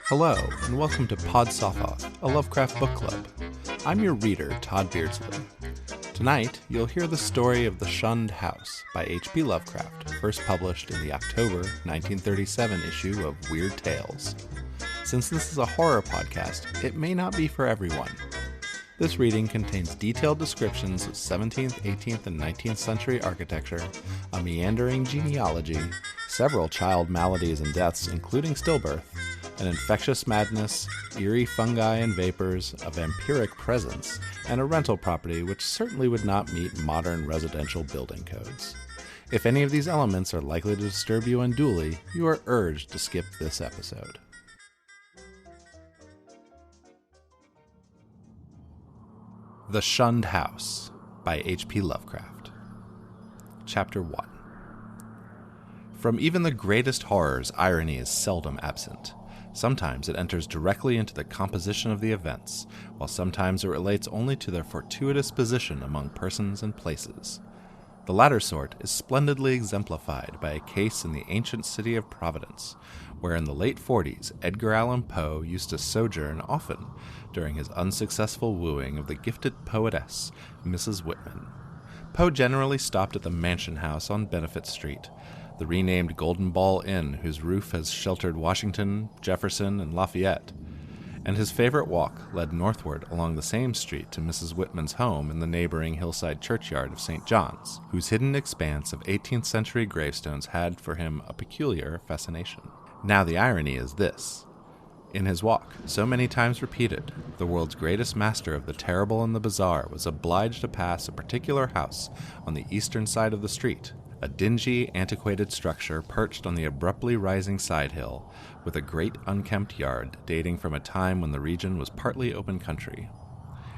Hello, and welcome to Pod Off, a Lovecraft book club. I'm your reader, Tod Beardsley. Tonight, you'll hear the story of The Shunned House by HP Lovecraft, first published in the October 1937 issue of Weird Tales. Since this is a horror podcast, it may not be for everyone. This reading contains detailed descriptions of 17th, 18th, and 19th century architecture, a meandering genealogy, several child maladies and deaths, including stillbirth, an infectious madness, eerie fungi and vapors, a vampiric presence, and a rental property which certainly would not meet modern residential building codes. If any of these elements are likely to disturb you unduly, you are urged to skip this episode. The Shunned House by HP Lovecraft. Chapter 1. From even the greatest horrors, irony is seldom absent. Sometimes it enters directly into the composition of the events, while sometimes it relates only to their fortuitous position among persons and places. The latter sort is splendidly exemplified by a case in the ancient city of Providence, where in the late 40s Edgar Allan Poe used to sojourn often during his unsuccessful wooing of the gifted poetess, Mrs. Whitman. Poe generally stopped at the Mansion House on Benefit Street, the renamed Golden Ball Inn whose roof has sheltered Washington, Jefferson, and Lafayette, and his favorite walk led northward along the same street to Mrs. Whitman's home in the neighboring hillside churchyard of St. John's, whose hidden expanse of 18th century gravestones had for him a peculiar fascination. Now the irony is this. In his walk, so many times repeated, the world's greatest master of the terrible and the bizarre was obliged to pass a particular house on the eastern side of the street, a dingy, antiquated structure perched on the abruptly rising side hill, with a great unkempt yard dating from a time when the region was partly open country.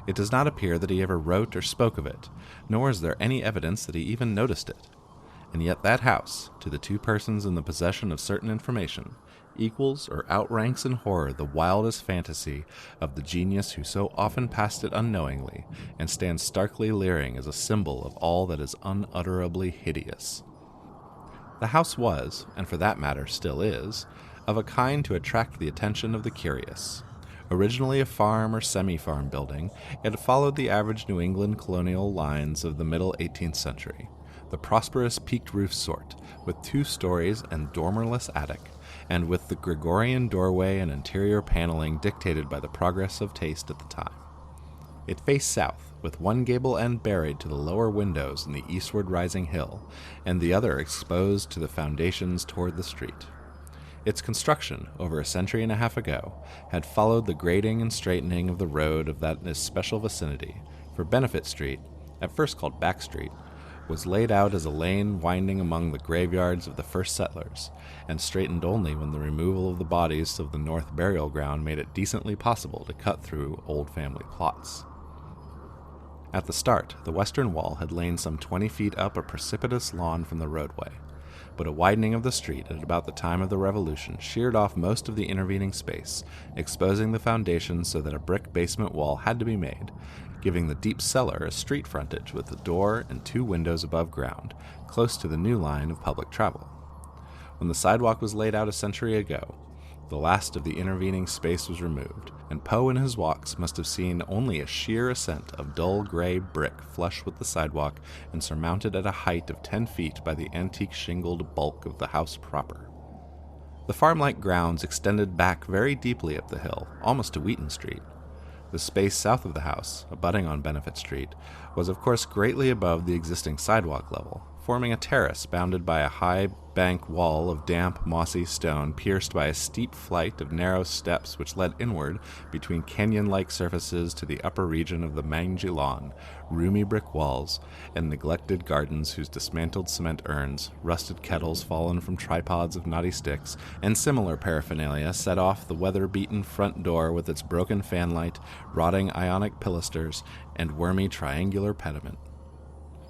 It does not appear that he ever wrote or spoke of it, nor is there any evidence that he even noticed it. And yet that house, to the two persons in the possession of certain information, equals or outranks in horror the wildest fantasy of the genius who so often passed it unknowingly, and stands starkly leering as a symbol of all that is unutterably hideous. The house was, and for that matter still is, of a kind to attract the attention of the curious. Originally a farm or semi-farm building, it followed the average New England colonial lines of the middle 18th century, the prosperous peaked roof sort, with 2 stories and dormerless attic, and with the Gregorian doorway and interior paneling dictated by the progress of taste at the time. It faced south, with one gable end buried to the lower windows in the eastward rising hill, and the other exposed to the foundations toward the street. Its construction, over a century and a half ago, had followed the grading and straightening of the road of that especial vicinity, for Benefit Street, at first called Back Street, was laid out as a lane winding among the graveyards of the first settlers, and straightened only when the removal of the bodies of the north burial ground made it decently possible to cut through old family plots. At the start, the western wall had lain some 20 feet up a precipitous lawn from the roadway, but a widening of the street at about the time of the Revolution sheared off most of the intervening space, exposing the foundations so that a brick basement wall had to be made, giving the deep cellar a street frontage with a door and 2 windows above ground, close to the new line of public travel. When the sidewalk was laid out a century ago, the last of the intervening space was removed, and Poe in his walks must have seen only a sheer ascent of dull gray brick flush with the sidewalk and surmounted at a height of 10 feet by the antique shingled bulk of the house proper. The farm-like grounds extended back very deeply up the hill, almost to Wheaton Street. The space south of the house, abutting on Benefit Street, was of course greatly above the existing sidewalk level, forming a terrace bounded by a high bank wall of damp, mossy stone pierced by a steep flight of narrow steps which led inward between canyon-like surfaces to the upper region of the mangy lawn, roomy brick walls, and neglected gardens whose dismantled cement urns, rusted kettles fallen from tripods of knotty sticks, and similar paraphernalia set off the weather-beaten front door with its broken fanlight, rotting ionic pilasters, and wormy triangular pediment.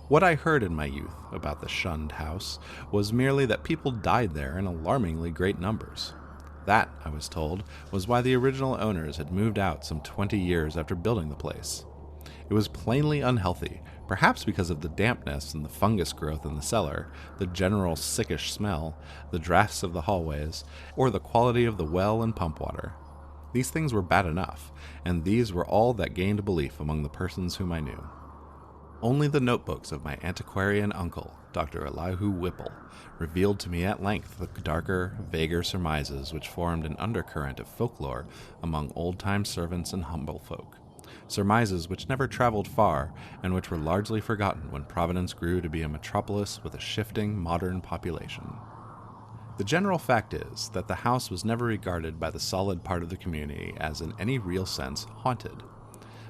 What I heard in my youth about the Shunned House was merely that people died there in alarmingly great numbers. That, I was told, was why the original owners had moved out some 20 years after building the place. It was plainly unhealthy, perhaps because of the dampness and the fungus growth in the cellar, the general sickish smell, the drafts of the hallways, or the quality of the well and pump water. These things were bad enough, and these were all that gained belief among the persons whom I knew. Only the notebooks of my antiquarian uncle, Dr. Elihu Whipple, revealed to me at length the darker, vaguer surmises which formed an undercurrent of folklore among old-time servants and humble folk. Surmises which never traveled far, and which were largely forgotten when Providence grew to be a metropolis with a shifting, modern population. The general fact is that the house was never regarded by the solid part of the community as in any real sense haunted.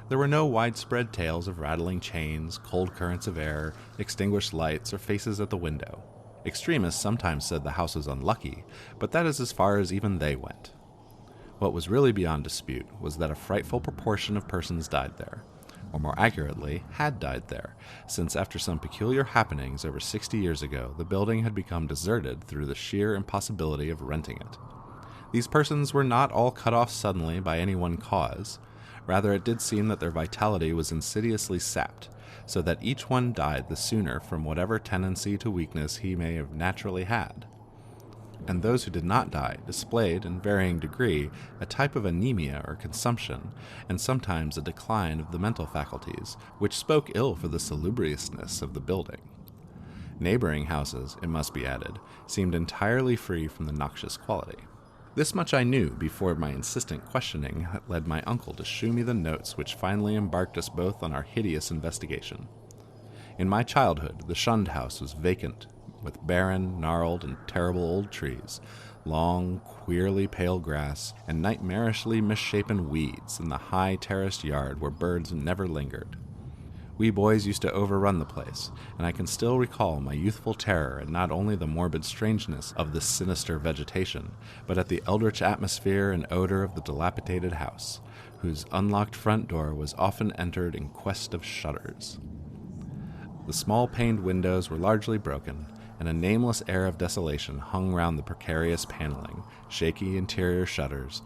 There were no widespread tales of rattling chains, cold currents of air, extinguished lights, or faces at the window. Extremists sometimes said the house was unlucky, but that is as far as even they went. What was really beyond dispute was that a frightful proportion of persons died there, or more accurately, had died there, since after some peculiar happenings over 60 years ago, the building had become deserted through the sheer impossibility of renting it. These persons were not all cut off suddenly by any one cause. Rather, it did seem that their vitality was insidiously sapped, so that each one died the sooner from whatever tendency to weakness he may have naturally had. And those who did not die displayed, in varying degree, a type of anemia or consumption, and sometimes a decline of the mental faculties, which spoke ill for the salubriousness of the building. Neighboring houses, it must be added, seemed entirely free from the noxious quality. This much I knew before my insistent questioning led my uncle to shew me the notes which finally embarked us both on our hideous investigation. In my childhood, the Shunned House was vacant, with barren, gnarled, and terrible old trees, long, queerly pale grass, and nightmarishly misshapen weeds in the high terraced yard where birds never lingered. We boys used to overrun the place, and I can still recall my youthful terror at not only the morbid strangeness of this sinister vegetation, but at the eldritch atmosphere and odor of the dilapidated house, whose unlocked front door was often entered in quest of shutters. The small paned windows were largely broken, and a nameless air of desolation hung round the precarious paneling, shaky interior shutters,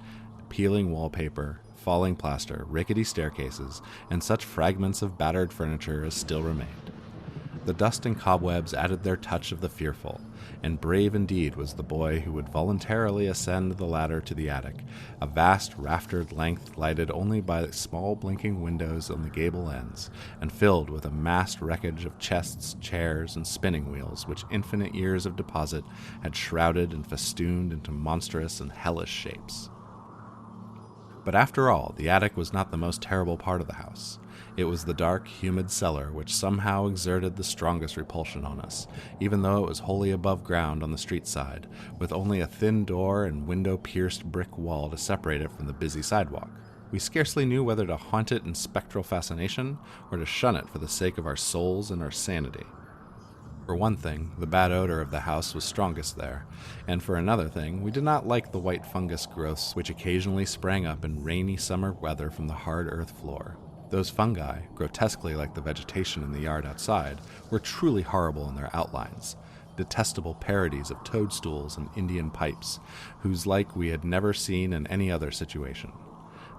peeling wallpaper, falling plaster, rickety staircases, and such fragments of battered furniture as still remained. The dust and cobwebs added their touch of the fearful, and brave indeed was the boy who would voluntarily ascend the ladder to the attic, a vast raftered length lighted only by small blinking windows on the gable ends, and filled with a massed wreckage of chests, chairs, and spinning wheels which infinite years of deposit had shrouded and festooned into monstrous and hellish shapes. But after all, the attic was not the most terrible part of the house. It was the dark, humid cellar which somehow exerted the strongest repulsion on us, even though it was wholly above ground on the street side, with only a thin door and window-pierced brick wall to separate it from the busy sidewalk. We scarcely knew whether to haunt it in spectral fascination or to shun it for the sake of our souls and our sanity. For one thing, the bad odor of the house was strongest there, and for another thing, we did not like the white fungus growths which occasionally sprang up in rainy summer weather from the hard earth floor. Those fungi, grotesquely like the vegetation in the yard outside, were truly horrible in their outlines, detestable parodies of toadstools and Indian pipes, whose like we had never seen in any other situation.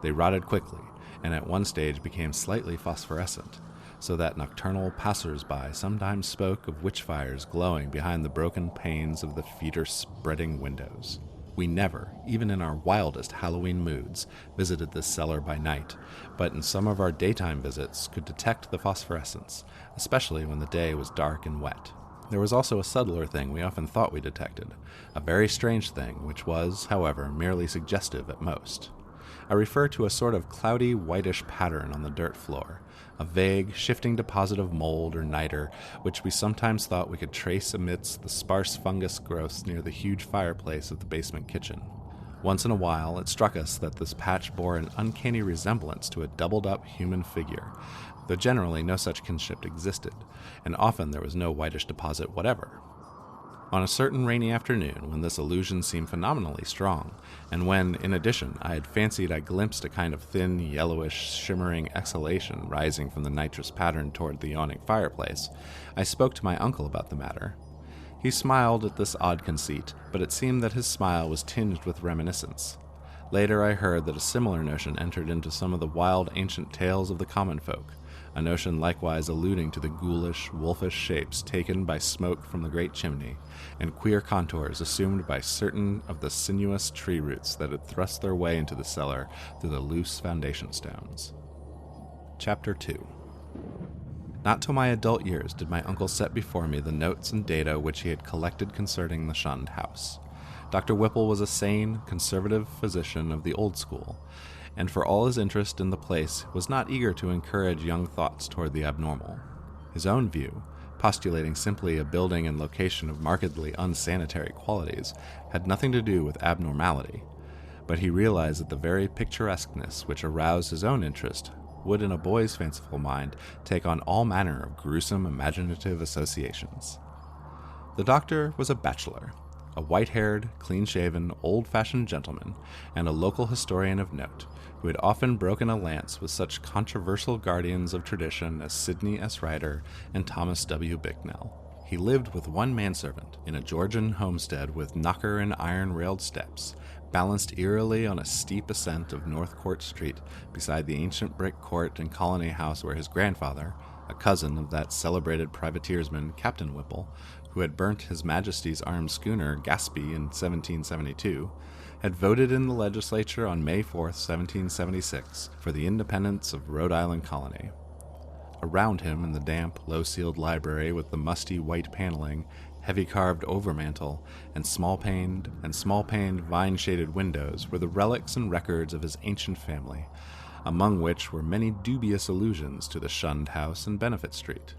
They rotted quickly, and at one stage became slightly phosphorescent, so that nocturnal passers-by sometimes spoke of witch fires glowing behind the broken panes of the feeder-spreading windows. We never, even in our wildest Halloween moods, visited this cellar by night, but in some of our daytime visits could detect the phosphorescence, especially when the day was dark and wet. There was also a subtler thing we often thought we detected, a very strange thing which was, however, merely suggestive at most. I refer to a sort of cloudy, whitish pattern on the dirt floor, a vague, shifting deposit of mold or niter, which we sometimes thought we could trace amidst the sparse fungus growths near the huge fireplace of the basement kitchen. Once in a while, it struck us that this patch bore an uncanny resemblance to a doubled-up human figure, though generally no such kinship existed, and often there was no whitish deposit whatever. On a certain rainy afternoon, when this illusion seemed phenomenally strong, and when, in addition, I had fancied I glimpsed a kind of thin, yellowish, shimmering exhalation rising from the nitrous pattern toward the yawning fireplace, I spoke to my uncle about the matter. He smiled at this odd conceit, but it seemed that his smile was tinged with reminiscence. Later I heard that a similar notion entered into some of the wild ancient tales of the common folk, a notion likewise alluding to the ghoulish, wolfish shapes taken by smoke from the great chimney, and queer contours assumed by certain of the sinuous tree roots that had thrust their way into the cellar through the loose foundation stones. Chapter 2. Not till my adult years did my uncle set before me the notes and data which he had collected concerning the Shunned House. Dr. Whipple was a sane, conservative physician of the old school, and for all his interest in the place was not eager to encourage young thoughts toward the abnormal. His own view, postulating simply a building and location of markedly unsanitary qualities, had nothing to do with abnormality, but he realized that the very picturesqueness which aroused his own interest would in a boy's fanciful mind take on all manner of gruesome imaginative associations. The doctor was a bachelor, a white-haired, clean-shaven, old-fashioned gentleman, and a local historian of note, who had often broken a lance with such controversial guardians of tradition as Sidney S. Ryder and Thomas W. Bicknell. He lived with one manservant in a Georgian homestead with knocker and iron-railed steps, balanced eerily on a steep ascent of North Court Street beside the ancient brick court and colony house where his grandfather, a cousin of that celebrated privateersman Captain Whipple, who had burnt His Majesty's armed schooner Gaspee in 1772, had voted in the legislature on May 4, 1776, for the independence of Rhode Island Colony. Around him in the damp, low-ceiled library with the musty white paneling, heavy-carved overmantel, and small-paned vine-shaded windows were the relics and records of his ancient family, among which were many dubious allusions to the Shunned House in Benefit Street.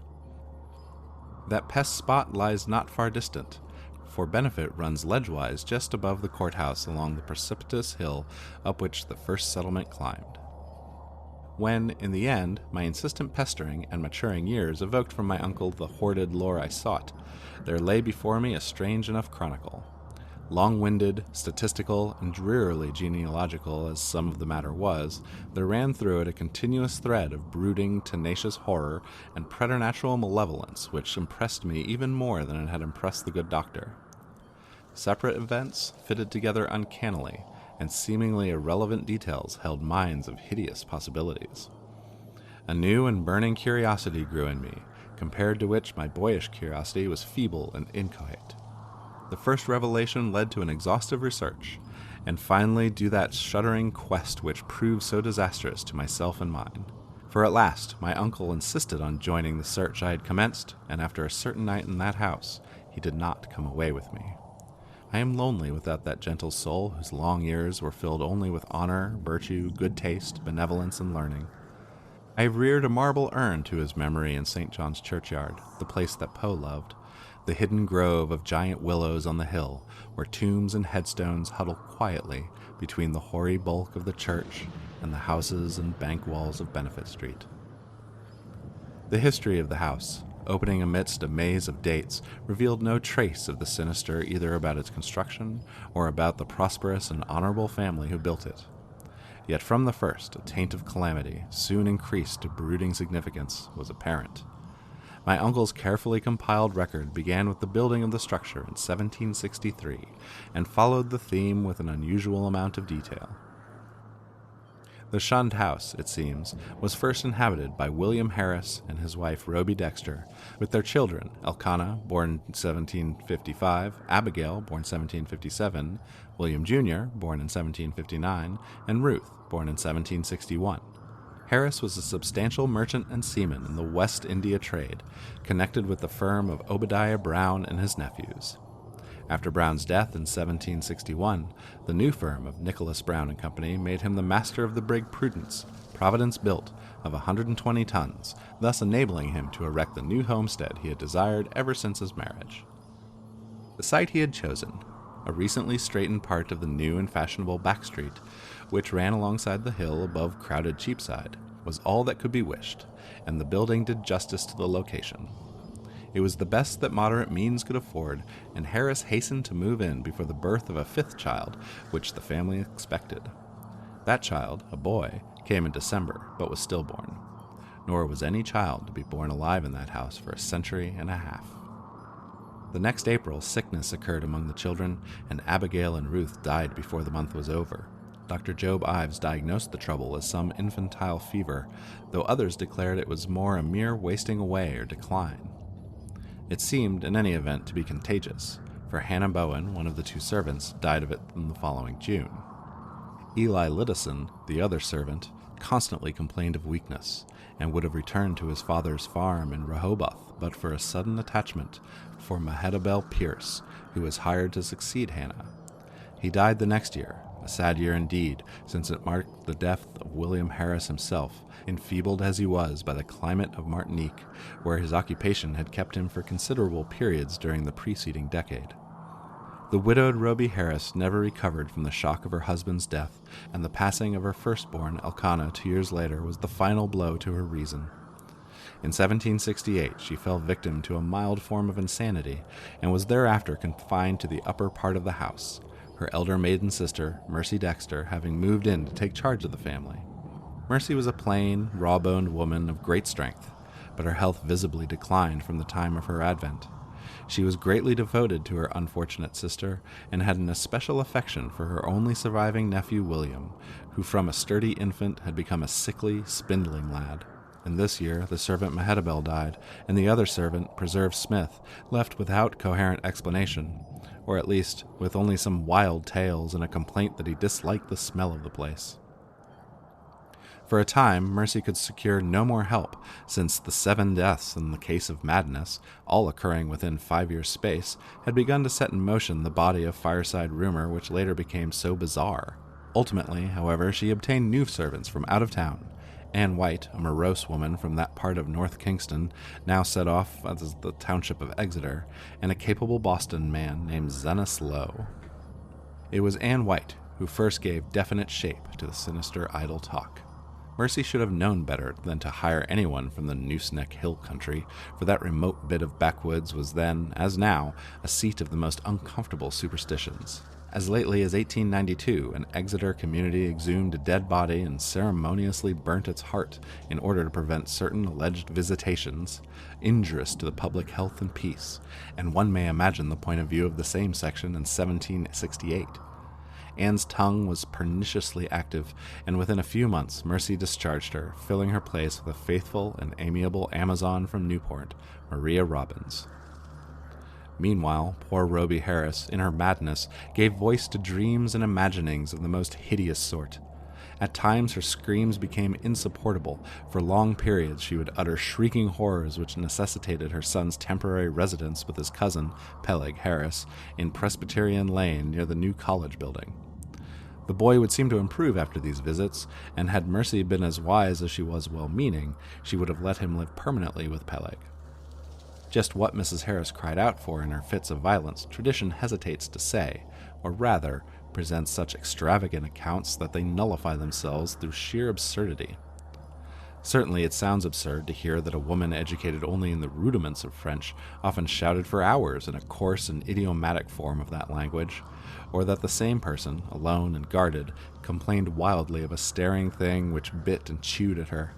That pest spot lies not far distant, for Benefit runs ledgewise just above the courthouse along the precipitous hill up which the first settlement climbed. When, in the end, my insistent pestering and maturing years evoked from my uncle the hoarded lore I sought, there lay before me a strange enough chronicle. Long-winded, statistical, and drearily genealogical as some of the matter was, there ran through it a continuous thread of brooding, tenacious horror and preternatural malevolence which impressed me even more than it had impressed the good doctor. Separate events fitted together uncannily, and seemingly irrelevant details held mines of hideous possibilities. A new and burning curiosity grew in me, compared to which my boyish curiosity was feeble and inchoate. The first revelation led to an exhaustive research, and finally to that shuddering quest which proved so disastrous to myself and mine. For at last my uncle insisted on joining the search I had commenced, and after a certain night in that house, he did not come away with me. I am lonely without that gentle soul whose long years were filled only with honor, virtue, good taste, benevolence, and learning. I have reared a marble urn to his memory in St. John's churchyard, the place that Poe loved, the hidden grove of giant willows on the hill, where tombs and headstones huddle quietly between the hoary bulk of the church and the houses and bank walls of Benefit Street. The history of the house, opening amidst a maze of dates, revealed no trace of the sinister either about its construction or about the prosperous and honorable family who built it. Yet from the first, a taint of calamity, soon increased to brooding significance, was apparent. My uncle's carefully compiled record began with the building of the structure in 1763, and followed the theme with an unusual amount of detail. The Shunned House, it seems, was first inhabited by William Harris and his wife Rhoby Dexter, with their children, Elkanah, born 1755, Abigail, born 1757, William Jr., born in 1759, and Ruth, born in 1761. Harris was a substantial merchant and seaman in the West India trade, connected with the firm of Obadiah Brown and his nephews. After Brown's death in 1761, the new firm of Nicholas Brown and Company made him the master of the brig Prudence, Providence-built, of 120 tons, thus enabling him to erect the new homestead he had desired ever since his marriage. The site he had chosen, a recently straightened part of the new and fashionable back street, which ran alongside the hill above crowded Cheapside, was all that could be wished, and the building did justice to the location. It was the best that moderate means could afford, and Harris hastened to move in before the birth of a fifth child, which the family expected. That child, a boy, came in December, but was stillborn. Nor was any child to be born alive in that house for a century and a half. The next April, sickness occurred among the children, and Abigail and Ruth died before the month was over. Dr. Job Ives diagnosed the trouble as some infantile fever, though others declared it was more a mere wasting away or decline. It seemed, in any event, to be contagious, for Hannah Bowen, one of the two servants, died of it in the following June. Eli Littison, the other servant, constantly complained of weakness, and would have returned to his father's farm in Rehoboth but for a sudden attachment for Mehetabel Pierce, who was hired to succeed Hannah. He died the next year, a sad year indeed, since it marked the death of William Harris himself, enfeebled as he was by the climate of Martinique, where his occupation had kept him for considerable periods during the preceding decade. The widowed Roby Harris never recovered from the shock of her husband's death, and the passing of her firstborn, Elkanah, 2 years later, was the final blow to her reason. In 1768, she fell victim to a mild form of insanity, and was thereafter confined to the upper part of the house, her elder maiden sister, Mercy Dexter, having moved in to take charge of the family. Mercy was a plain, raw-boned woman of great strength, but her health visibly declined from the time of her advent. She was greatly devoted to her unfortunate sister, and had an especial affection for her only surviving nephew William, who from a sturdy infant had become a sickly, spindling lad. And this year the servant Mehetabel died, and the other servant, Preserve Smith, left without coherent explanation, or at least with only some wild tales and a complaint that he disliked the smell of the place. For a time, Mercy could secure no more help, since the 7 deaths in the case of madness, all occurring within 5 years' space, had begun to set in motion the body of fireside rumor which later became so bizarre. Ultimately, however, she obtained new servants from out of town. Anne White, a morose woman from that part of North Kingston, now set off as the township of Exeter, and a capable Boston man named Zenas Lowe. It was Anne White who first gave definite shape to the sinister idle talk. Mercy should have known better than to hire anyone from the Nooseneck Hill country, for that remote bit of backwoods was then, as now, a seat of the most uncomfortable superstitions. As lately as 1892, an Exeter community exhumed a dead body and ceremoniously burnt its heart in order to prevent certain alleged visitations, injurious to the public health and peace, and one may imagine the point of view of the same section in 1768. Anne's tongue was perniciously active, and within a few months Mercy discharged her, filling her place with a faithful and amiable Amazon from Newport, Maria Robbins. Meanwhile, poor Roby Harris, in her madness, gave voice to dreams and imaginings of the most hideous sort. At times her screams became insupportable. For long periods she would utter shrieking horrors which necessitated her son's temporary residence with his cousin, Peleg Harris, in Presbyterian Lane near the new college building. The boy would seem to improve after these visits, and had Mercy been as wise as she was well-meaning, she would have let him live permanently with Peleg. Just what Mrs. Harris cried out for in her fits of violence, tradition hesitates to say, or rather, presents such extravagant accounts that they nullify themselves through sheer absurdity. Certainly it sounds absurd to hear that a woman educated only in the rudiments of French often shouted for hours in a coarse and idiomatic form of that language, or that the same person, alone and guarded, complained wildly of a staring thing which bit and chewed at her.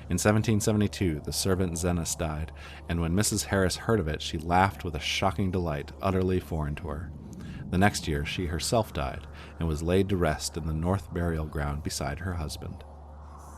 In 1772, the servant Zenas died, and when Mrs. Harris heard of it, she laughed with a shocking delight utterly foreign to her. The next year, she herself died, and was laid to rest in the North Burial Ground beside her husband.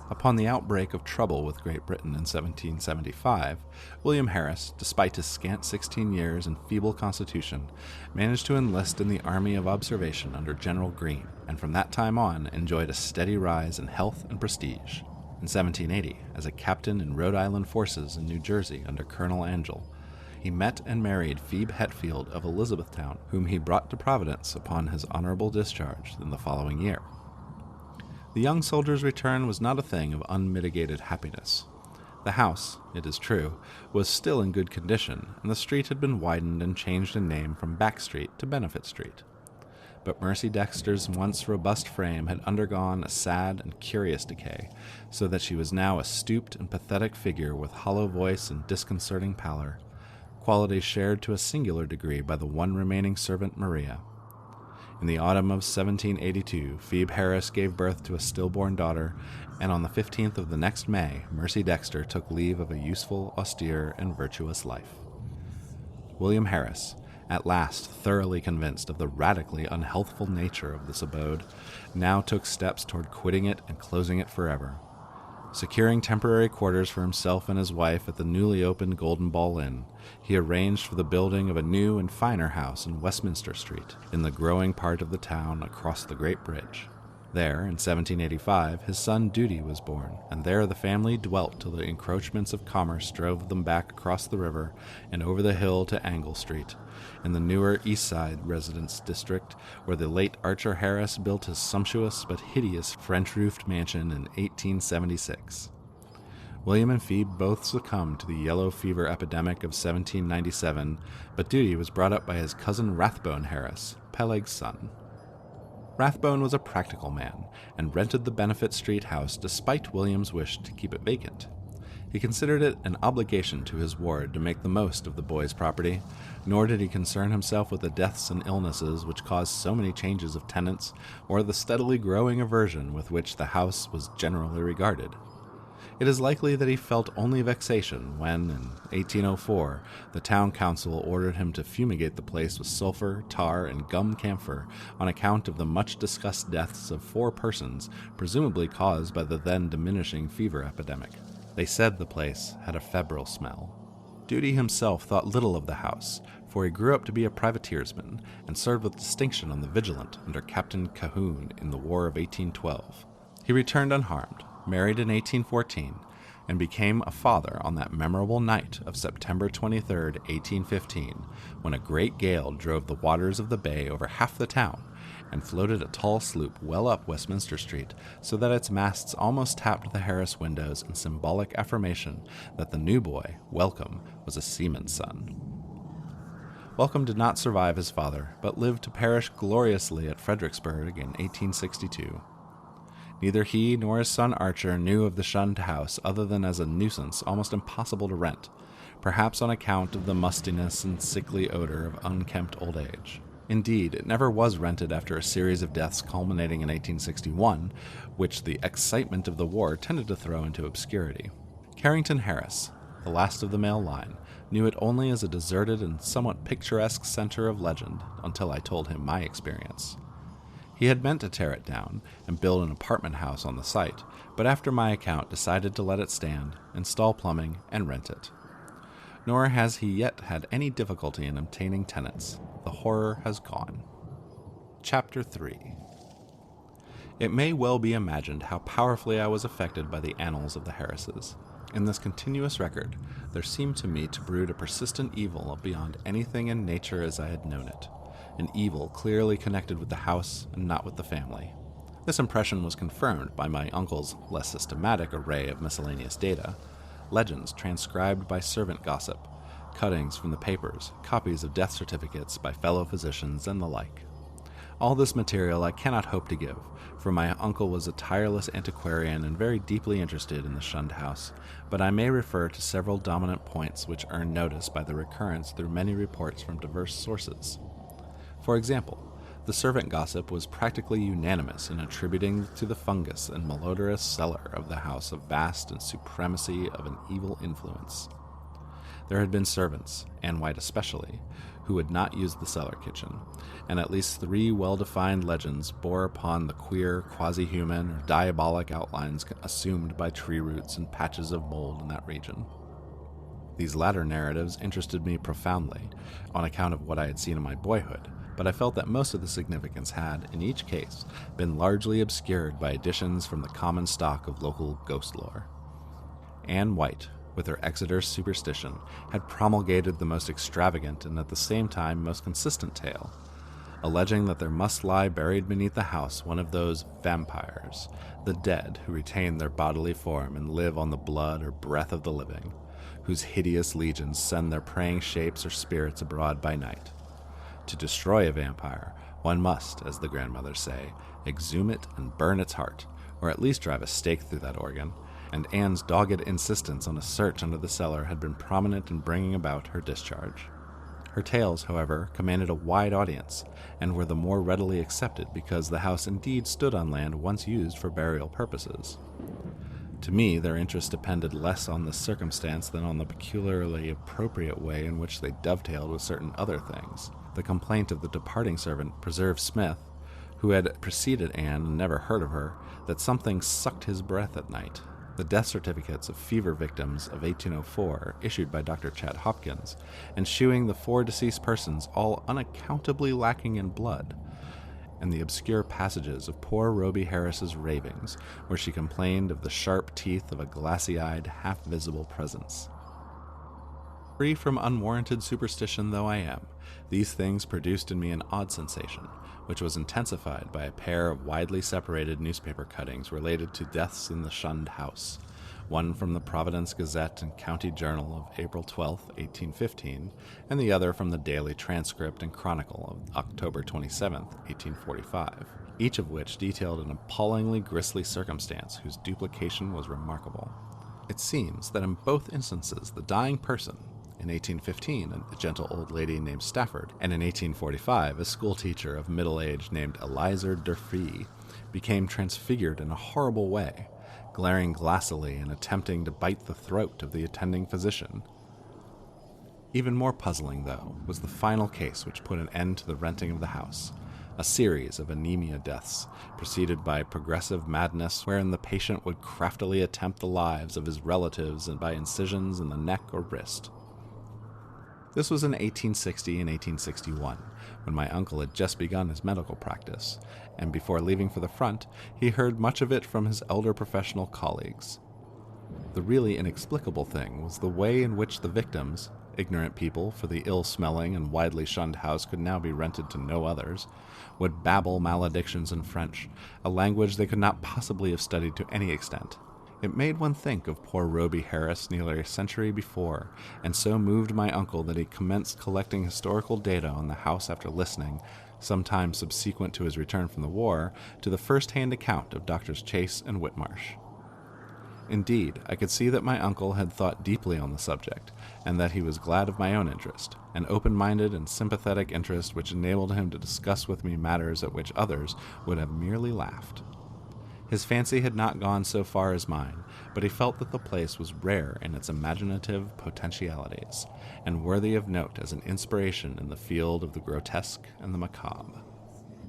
Upon the outbreak of trouble with Great Britain in 1775, William Harris, despite his scant 16 years and feeble constitution, managed to enlist in the Army of Observation under General Greene, and from that time on enjoyed a steady rise in health and prestige. In 1780, as a captain in Rhode Island forces in New Jersey under Colonel Angell, he met and married Phoebe Hetfield of Elizabethtown, whom he brought to Providence upon his honorable discharge in the following year. The young soldier's return was not a thing of unmitigated happiness. The house, it is true, was still in good condition, and the street had been widened and changed in name from Back Street to Benefit Street. But Mercy Dexter's once robust frame had undergone a sad and curious decay, so that she was now a stooped and pathetic figure with hollow voice and disconcerting pallor, qualities shared to a singular degree by the one remaining servant, Maria. In the autumn of 1782, Phoebe Harris gave birth to a stillborn daughter, and on the 15th of the next May, Mercy Dexter took leave of a useful, austere, and virtuous life. William Harris, at last thoroughly convinced of the radically unhealthful nature of this abode, now took steps toward quitting it and closing it forever. Securing temporary quarters for himself and his wife at the newly opened Golden Ball Inn, he arranged for the building of a new and finer house in Westminster Street, in the growing part of the town across the Great Bridge. There, in 1785, his son Duty was born, and there the family dwelt till the encroachments of commerce drove them back across the river and over the hill to Angle Street, in the newer East Side residence district, where the late Archer Harris built his sumptuous but hideous French-roofed mansion in 1876. William and Phoebe both succumbed to the yellow fever epidemic of 1797, but Duty was brought up by his cousin Rathbone Harris, Peleg's son. Rathbone was a practical man, and rented the Benefit Street house despite William's wish to keep it vacant. He considered it an obligation to his ward to make the most of the boy's property, nor did he concern himself with the deaths and illnesses which caused so many changes of tenants, or the steadily growing aversion with which the house was generally regarded. It is likely that he felt only vexation when, in 1804, the town council ordered him to fumigate the place with sulfur, tar, and gum camphor on account of the much-discussed deaths of 4 persons, presumably caused by the then diminishing fever epidemic. They said the place had a febrile smell. Duty himself thought little of the house, for he grew up to be a privateersman, and served with distinction on the Vigilant under Captain Cahoon in the War of 1812. He returned unharmed, married in 1814, and became a father on that memorable night of September 23, 1815, when a great gale drove the waters of the bay over half the town and floated a tall sloop well up Westminster Street, so that its masts almost tapped the Harris windows in symbolic affirmation that the new boy, Welcome, was a seaman's son. Welcome did not survive his father, but lived to perish gloriously at Fredericksburg in 1862. Neither he nor his son Archer knew of the Shunned House other than as a nuisance almost impossible to rent, perhaps on account of the mustiness and sickly odor of unkempt old age. Indeed, it never was rented after a series of deaths culminating in 1861, which the excitement of the war tended to throw into obscurity. Carrington Harris, the last of the male line, knew it only as a deserted and somewhat picturesque center of legend until I told him my experience. He had meant to tear it down and build an apartment house on the site, but after my account decided to let it stand, install plumbing, and rent it. Nor has he yet had any difficulty in obtaining tenants. The horror has gone. Chapter 3. It may well be imagined how powerfully I was affected by the annals of the Harrises. In this continuous record, there seemed to me to brood a persistent evil beyond anything in nature as I had known it, an evil clearly connected with the house and not with the family. This impression was confirmed by my uncle's less systematic array of miscellaneous data, legends transcribed by servant gossip, cuttings from the papers, copies of death certificates by fellow physicians, and the like. All this material I cannot hope to give, for my uncle was a tireless antiquarian and very deeply interested in the Shunned House, but I may refer to several dominant points which earn notice by the recurrence through many reports from diverse sources. For example, the servant gossip was practically unanimous in attributing to the fungus and malodorous cellar of the house a vast and supremacy of an evil influence. There had been servants, Anne White especially, who had not used the cellar kitchen, and at least 3 well-defined legends bore upon the queer, quasi-human, or diabolic outlines assumed by tree roots and patches of mold in that region. These latter narratives interested me profoundly, on account of what I had seen in my boyhood, but I felt that most of the significance had, in each case, been largely obscured by additions from the common stock of local ghost lore. Anne White, with her Exeter superstition, had promulgated the most extravagant and at the same time most consistent tale, alleging that there must lie buried beneath the house one of those vampires, the dead who retain their bodily form and live on the blood or breath of the living, whose hideous legions send their preying shapes or spirits abroad by night. To destroy a vampire, one must, as the grandmothers say, exhume it and burn its heart, or at least drive a stake through that organ, and Anne's dogged insistence on a search under the cellar had been prominent in bringing about her discharge. Her tales, however, commanded a wide audience, and were the more readily accepted because the house indeed stood on land once used for burial purposes. To me, their interest depended less on this circumstance than on the peculiarly appropriate way in which they dovetailed with certain other things. The complaint of the departing servant, Preserve Smith, who had preceded Anne and never heard of her, that something sucked his breath at night. The death certificates of fever victims of 1804, issued by Dr. Chad Hopkins, and shewing the 4 deceased persons all unaccountably lacking in blood, and the obscure passages of poor Rhoby Harris's ravings, where she complained of the sharp teeth of a glassy-eyed, half-visible presence. Free from unwarranted superstition though I am, these things produced in me an odd sensation, which was intensified by a pair of widely separated newspaper cuttings related to deaths in the Shunned House, one from the Providence Gazette and County Journal of April 12, 1815, and the other from the Daily Transcript and Chronicle of October 27, 1845, each of which detailed an appallingly grisly circumstance whose duplication was remarkable. It seems that in both instances the dying person, in 1815 a gentle old lady named Stafford, and in 1845 a schoolteacher of middle age named Eliza Durfee, became transfigured in a horrible way, glaring glassily and attempting to bite the throat of the attending physician. Even more puzzling, though, was the final case which put an end to the renting of the house, a series of anemia deaths, preceded by progressive madness wherein the patient would craftily attempt the lives of his relatives and by incisions in the neck or wrist. This was in 1860 and 1861, when my uncle had just begun his medical practice, and before leaving for the front, he heard much of it from his elder professional colleagues. The really inexplicable thing was the way in which the victims, ignorant people, for the ill-smelling and widely shunned house could now be rented to no others, would babble maledictions in French, a language they could not possibly have studied to any extent. It made one think of poor Rhoby Harris nearly a century before, and so moved my uncle that he commenced collecting historical data on the house after listening, some time subsequent to his return from the war, to the first-hand account of Drs. Chase and Whitmarsh. Indeed, I could see that my uncle had thought deeply on the subject, and that he was glad of my own interest, an open-minded and sympathetic interest which enabled him to discuss with me matters at which others would have merely laughed. His fancy had not gone so far as mine, but he felt that the place was rare in its imaginative potentialities, and worthy of note as an inspiration in the field of the grotesque and the macabre.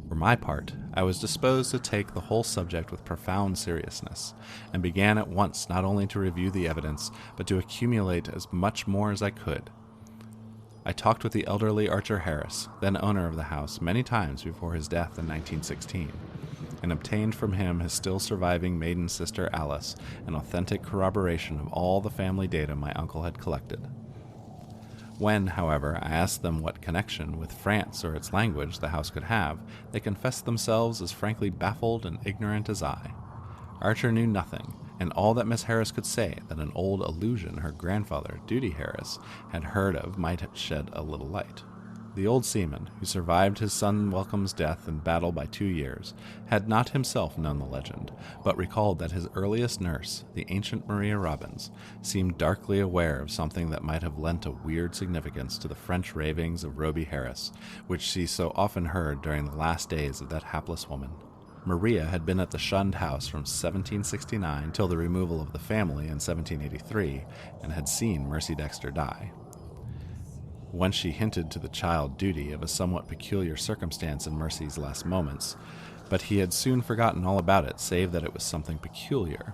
For my part, I was disposed to take the whole subject with profound seriousness, and began at once not only to review the evidence, but to accumulate as much more as I could. I talked with the elderly Archer Harris, then owner of the house, many times before his death in 1916, and obtained from him his still surviving maiden sister Alice, an authentic corroboration of all the family data my uncle had collected. When, however, I asked them what connection with France or its language the house could have, they confessed themselves as frankly baffled and ignorant as I. Archer knew nothing, and all that Miss Harris could say that an old allusion her grandfather, Duty Harris, had heard of might shed a little light. The old seaman, who survived his son Welcome's death in battle by 2 years, had not himself known the legend, but recalled that his earliest nurse, the ancient Maria Robbins, seemed darkly aware of something that might have lent a weird significance to the French ravings of Rhoby Harris, which she so often heard during the last days of that hapless woman. Maria had been at the Shunned House from 1769 till the removal of the family in 1783, and had seen Mercy Dexter die. Once she hinted to the child Duty of a somewhat peculiar circumstance in Mercy's last moments, but he had soon forgotten all about it, save that it was something peculiar.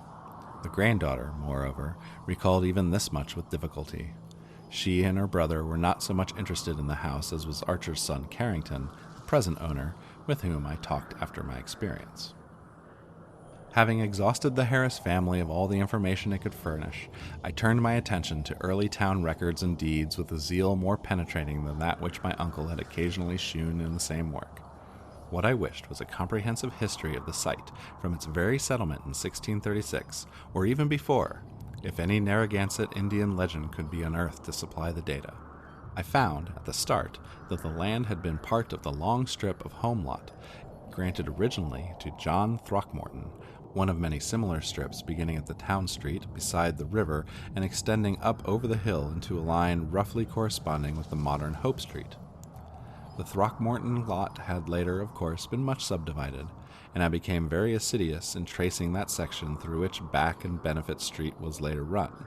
The granddaughter, moreover, recalled even this much with difficulty. She and her brother were not so much interested in the house as was Archer's son Carrington, the present owner, with whom I talked after my experience. Having exhausted the Harris family of all the information it could furnish, I turned my attention to early town records and deeds with a zeal more penetrating than that which my uncle had occasionally shewn in the same work. What I wished was a comprehensive history of the site from its very settlement in 1636, or even before, if any Narragansett Indian legend could be unearthed to supply the data. I found, at the start, that the land had been part of the long strip of home lot granted originally to John Throckmorton, one of many similar strips beginning at the town street beside the river and extending up over the hill into a line roughly corresponding with the modern Hope Street. The Throckmorton lot had later, of course, been much subdivided, and I became very assiduous in tracing that section through which Back and Benefit Street was later run.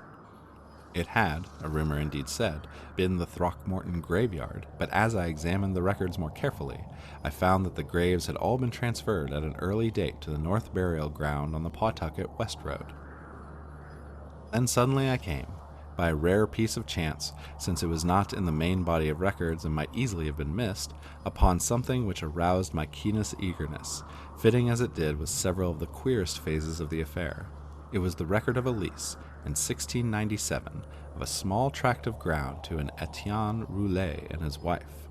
It had, a rumor indeed said, been the Throckmorton graveyard, but as I examined the records more carefully, I found that the graves had all been transferred at an early date to the North Burial Ground on the Pawtucket West Road. Then suddenly I came, by a rare piece of chance, since it was not in the main body of records and might easily have been missed, upon something which aroused my keenest eagerness, fitting as it did with several of the queerest phases of the affair. It was the record of a lease, in 1697, of a small tract of ground to an Etienne Roulet and his wife.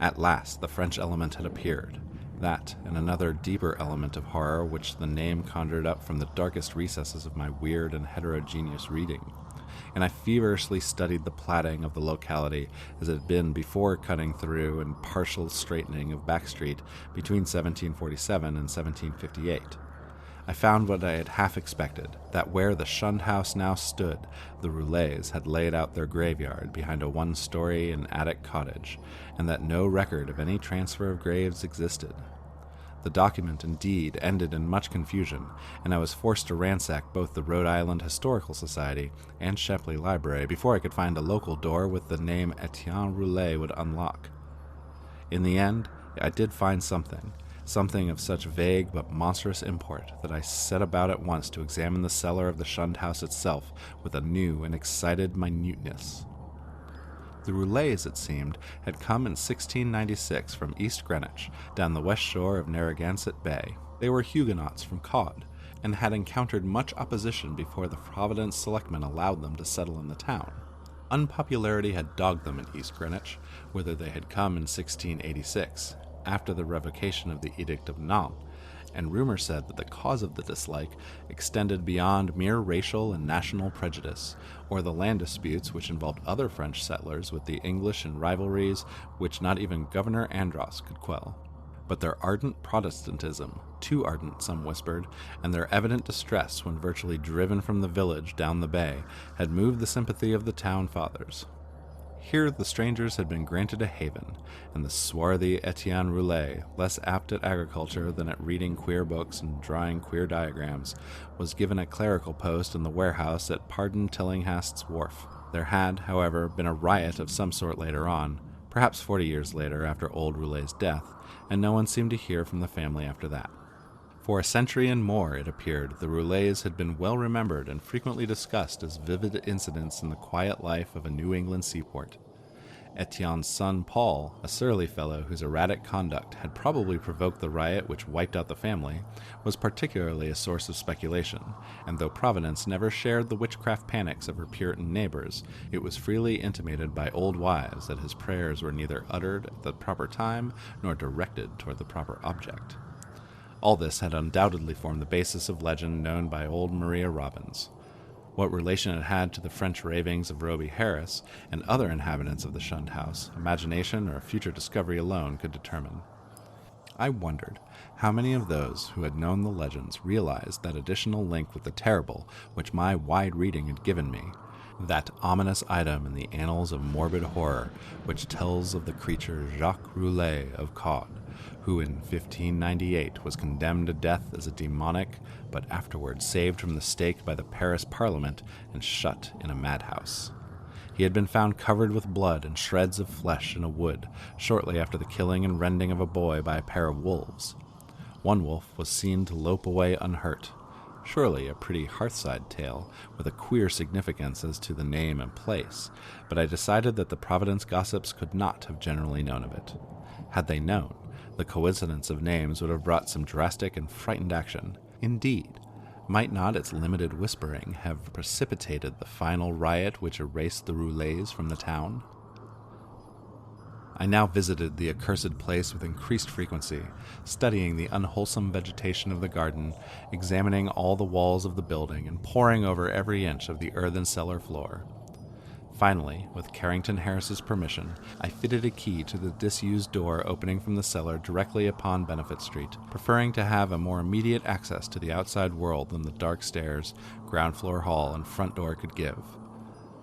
At last the French element had appeared, that and another deeper element of horror which the name conjured up from the darkest recesses of my weird and heterogeneous reading, and I feverishly studied the platting of the locality as it had been before cutting through and partial straightening of Back Street between 1747 and 1758. I found what I had half expected, that where the Shunned House now stood, the Roulets had laid out their graveyard behind a one-story and attic cottage, and that no record of any transfer of graves existed. The document, indeed, ended in much confusion, and I was forced to ransack both the Rhode Island Historical Society and Shepley Library before I could find a local door with the name Etienne Roulet would unlock. In the end, I did find something of such vague but monstrous import that I set about at once to examine the cellar of the Shunned House itself with a new and excited minuteness. The Roulets, it seemed, had come in 1696 from East Greenwich, down the west shore of Narragansett Bay. They were Huguenots from Cod, and had encountered much opposition before the Providence selectmen allowed them to settle in the town. Unpopularity had dogged them in East Greenwich, whither they had come in 1686, after the revocation of the Edict of Nantes, and rumor said that the cause of the dislike extended beyond mere racial and national prejudice, or the land disputes which involved other French settlers with the English in rivalries which not even Governor Andros could quell. But their ardent Protestantism, too ardent some whispered, and their evident distress when virtually driven from the village down the bay, had moved the sympathy of the town fathers. Here the strangers had been granted a haven, and the swarthy Etienne Roulet, less apt at agriculture than at reading queer books and drawing queer diagrams, was given a clerical post in the warehouse at Pardon Tillinghast's wharf. There had, however, been a riot of some sort later on, perhaps 40 years later after old Roulet's death, and no one seemed to hear from the family after that. For a century and more, it appeared, the Roulets had been well remembered and frequently discussed as vivid incidents in the quiet life of a New England seaport. Etienne's son Paul, a surly fellow whose erratic conduct had probably provoked the riot which wiped out the family, was particularly a source of speculation, and though Providence never shared the witchcraft panics of her Puritan neighbors, it was freely intimated by old wives that his prayers were neither uttered at the proper time nor directed toward the proper object. All this had undoubtedly formed the basis of legend known by old Maria Robbins. What relation it had to the French ravings of Roby Harris and other inhabitants of the Shunned House, imagination or future discovery alone could determine. I wondered how many of those who had known the legends realized that additional link with the terrible which my wide reading had given me, that ominous item in the annals of morbid horror which tells of the creature Jacques Roulet of Cod, who in 1598 was condemned to death as a demonic, but afterwards saved from the stake by the Paris Parliament and shut in a madhouse. He had been found covered with blood and shreds of flesh in a wood shortly after the killing and rending of a boy by a pair of wolves. One wolf was seen to lope away unhurt. Surely a pretty hearthside tale, with a queer significance as to the name and place, but I decided that the Providence gossips could not have generally known of it. Had they known, the coincidence of names would have brought some drastic and frightened action. Indeed, might not its limited whispering have precipitated the final riot which erased the Roulets from the town? I now visited the accursed place with increased frequency, studying the unwholesome vegetation of the garden, examining all the walls of the building, and poring over every inch of the earthen cellar floor. Finally, with Carrington Harris's permission, I fitted a key to the disused door opening from the cellar directly upon Benefit Street, preferring to have a more immediate access to the outside world than the dark stairs, ground floor hall, and front door could give.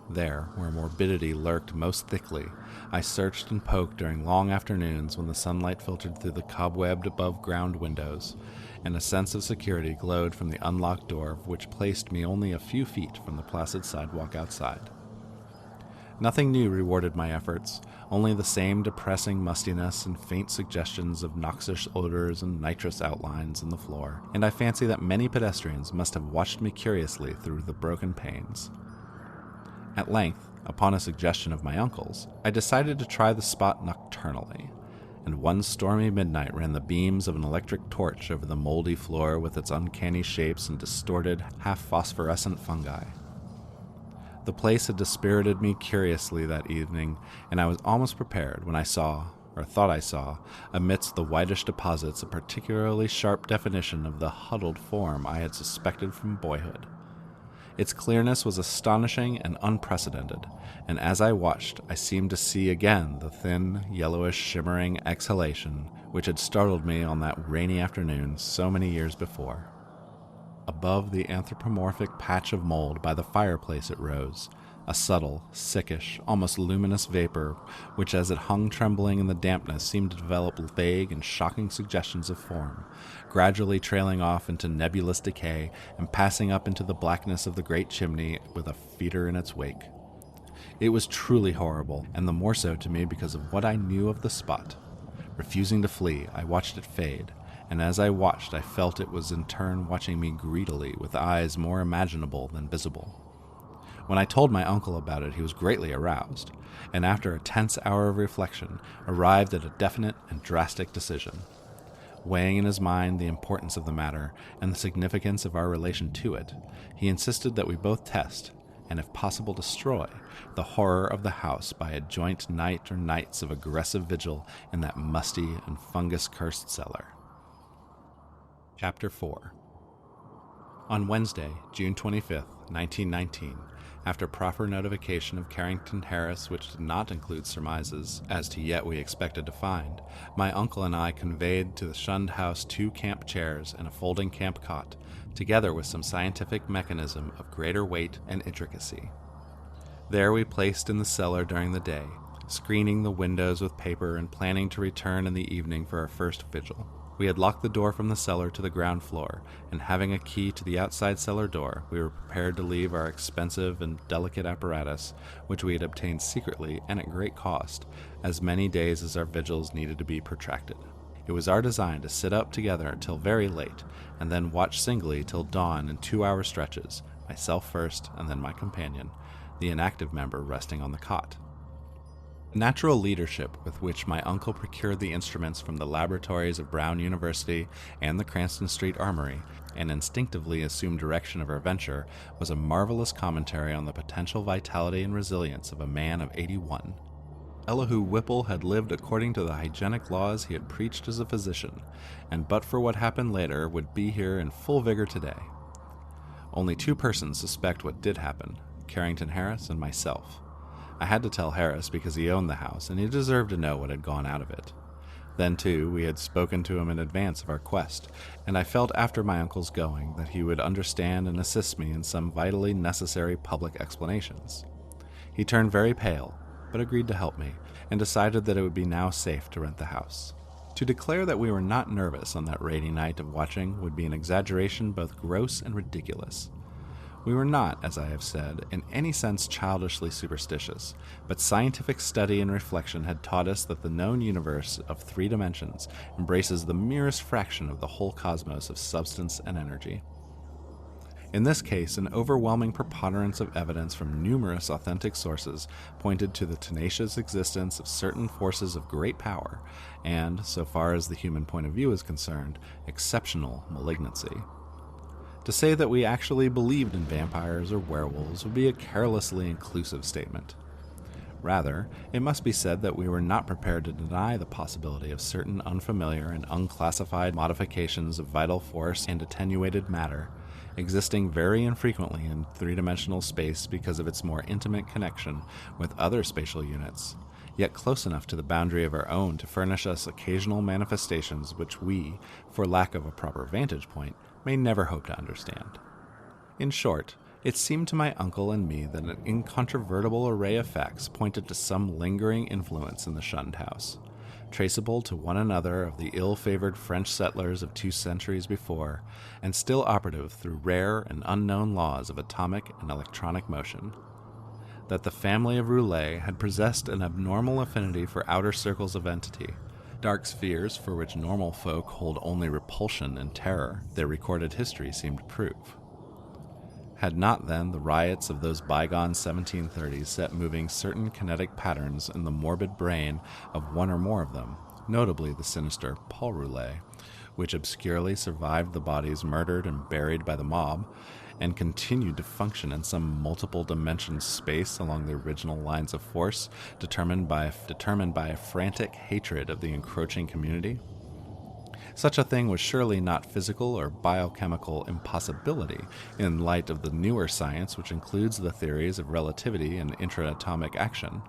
There, where morbidity lurked most thickly, I searched and poked during long afternoons when the sunlight filtered through the cobwebbed above-ground windows, and a sense of security glowed from the unlocked door, which placed me only a few feet from the placid sidewalk outside. Nothing new rewarded my efforts, only the same depressing mustiness and faint suggestions of noxious odors and nitrous outlines in the floor, and I fancy that many pedestrians must have watched me curiously through the broken panes. At length, upon a suggestion of my uncle's, I decided to try the spot nocturnally, and one stormy midnight ran the beams of an electric torch over the moldy floor with its uncanny shapes and distorted, half-phosphorescent fungi. The place had dispirited me curiously that evening, and I was almost prepared when I saw, or thought I saw, amidst the whitish deposits a particularly sharp definition of the huddled form I had suspected from boyhood. Its clearness was astonishing and unprecedented, and as I watched, I seemed to see again the thin, yellowish, shimmering exhalation which had startled me on that rainy afternoon so many years before. Above the anthropomorphic patch of mold by the fireplace it rose, a subtle, sickish, almost luminous vapor, which as it hung trembling in the dampness seemed to develop vague and shocking suggestions of form, gradually trailing off into nebulous decay and passing up into the blackness of the great chimney with a feeder in its wake. It was truly horrible, and the more so to me because of what I knew of the spot. Refusing to flee, I watched it fade, and as I watched, I felt it was in turn watching me greedily with eyes more imaginable than visible. When I told my uncle about it, he was greatly aroused, and after a tense hour of reflection, arrived at a definite and drastic decision. Weighing in his mind the importance of the matter and the significance of our relation to it, he insisted that we both test, and if possible destroy, the horror of the house by a joint night or nights of aggressive vigil in that musty and fungus-cursed cellar. Chapter 4. On Wednesday, June 25th, 1919, after proper notification of Carrington Harris, which did not include surmises as to yet we expected to find, my uncle and I conveyed to the Shunned House 2 camp chairs and a folding camp cot, together with some scientific mechanism of greater weight and intricacy. There we placed in the cellar during the day, screening the windows with paper and planning to return in the evening for our first vigil. We had locked the door from the cellar to the ground floor, and having a key to the outside cellar door, we were prepared to leave our expensive and delicate apparatus, which we had obtained secretly and at great cost, as many days as our vigils needed to be protracted. It was our design to sit up together until very late, and then watch singly till dawn in 2-hour stretches, myself first and then my companion, the inactive member resting on the cot. The natural leadership with which my uncle procured the instruments from the laboratories of Brown University and the Cranston Street Armory, and instinctively assumed direction of our venture, was a marvelous commentary on the potential vitality and resilience of a man of 81. Elihu Whipple had lived according to the hygienic laws he had preached as a physician, and but for what happened later would be here in full vigor today. Only 2 persons suspect what did happen, Carrington Harris and myself. I had to tell Harris because he owned the house, and he deserved to know what had gone out of it. Then, too, we had spoken to him in advance of our quest, and I felt after my uncle's going that he would understand and assist me in some vitally necessary public explanations. He turned very pale, but agreed to help me, and decided that it would be now safe to rent the house. To declare that we were not nervous on that rainy night of watching would be an exaggeration both gross and ridiculous. We were not, as I have said, in any sense childishly superstitious, but scientific study and reflection had taught us that the known universe of 3 dimensions embraces the merest fraction of the whole cosmos of substance and energy. In this case, an overwhelming preponderance of evidence from numerous authentic sources pointed to the tenacious existence of certain forces of great power and, so far as the human point of view is concerned, exceptional malignancy. To say that we actually believed in vampires or werewolves would be a carelessly inclusive statement. Rather, it must be said that we were not prepared to deny the possibility of certain unfamiliar and unclassified modifications of vital force and attenuated matter, existing very infrequently in 3-dimensional space because of its more intimate connection with other spatial units, yet close enough to the boundary of our own to furnish us occasional manifestations which we, for lack of a proper vantage point, may never hope to understand. In short, It seemed to my uncle and me that an incontrovertible array of facts pointed to some lingering influence in the Shunned House, traceable to one another of the ill-favored French settlers of 2 centuries before, and still operative through rare and unknown laws of atomic and electronic motion. That the family of Roulet had possessed an abnormal affinity for outer circles of entity, dark spheres for which normal folk hold only repulsion and terror, their recorded history seemed to prove. Had not, then, the riots of those bygone 1730s set moving certain kinetic patterns in the morbid brain of one or more of them, notably the sinister Paul Roulet, which obscurely survived the bodies murdered and buried by the mob, and continued to function in some multiple dimension space along the original lines of force determined by a frantic hatred of the encroaching community? Such a thing was surely not physical or biochemical impossibility in light of the newer science which includes the theories of relativity and intraatomic action.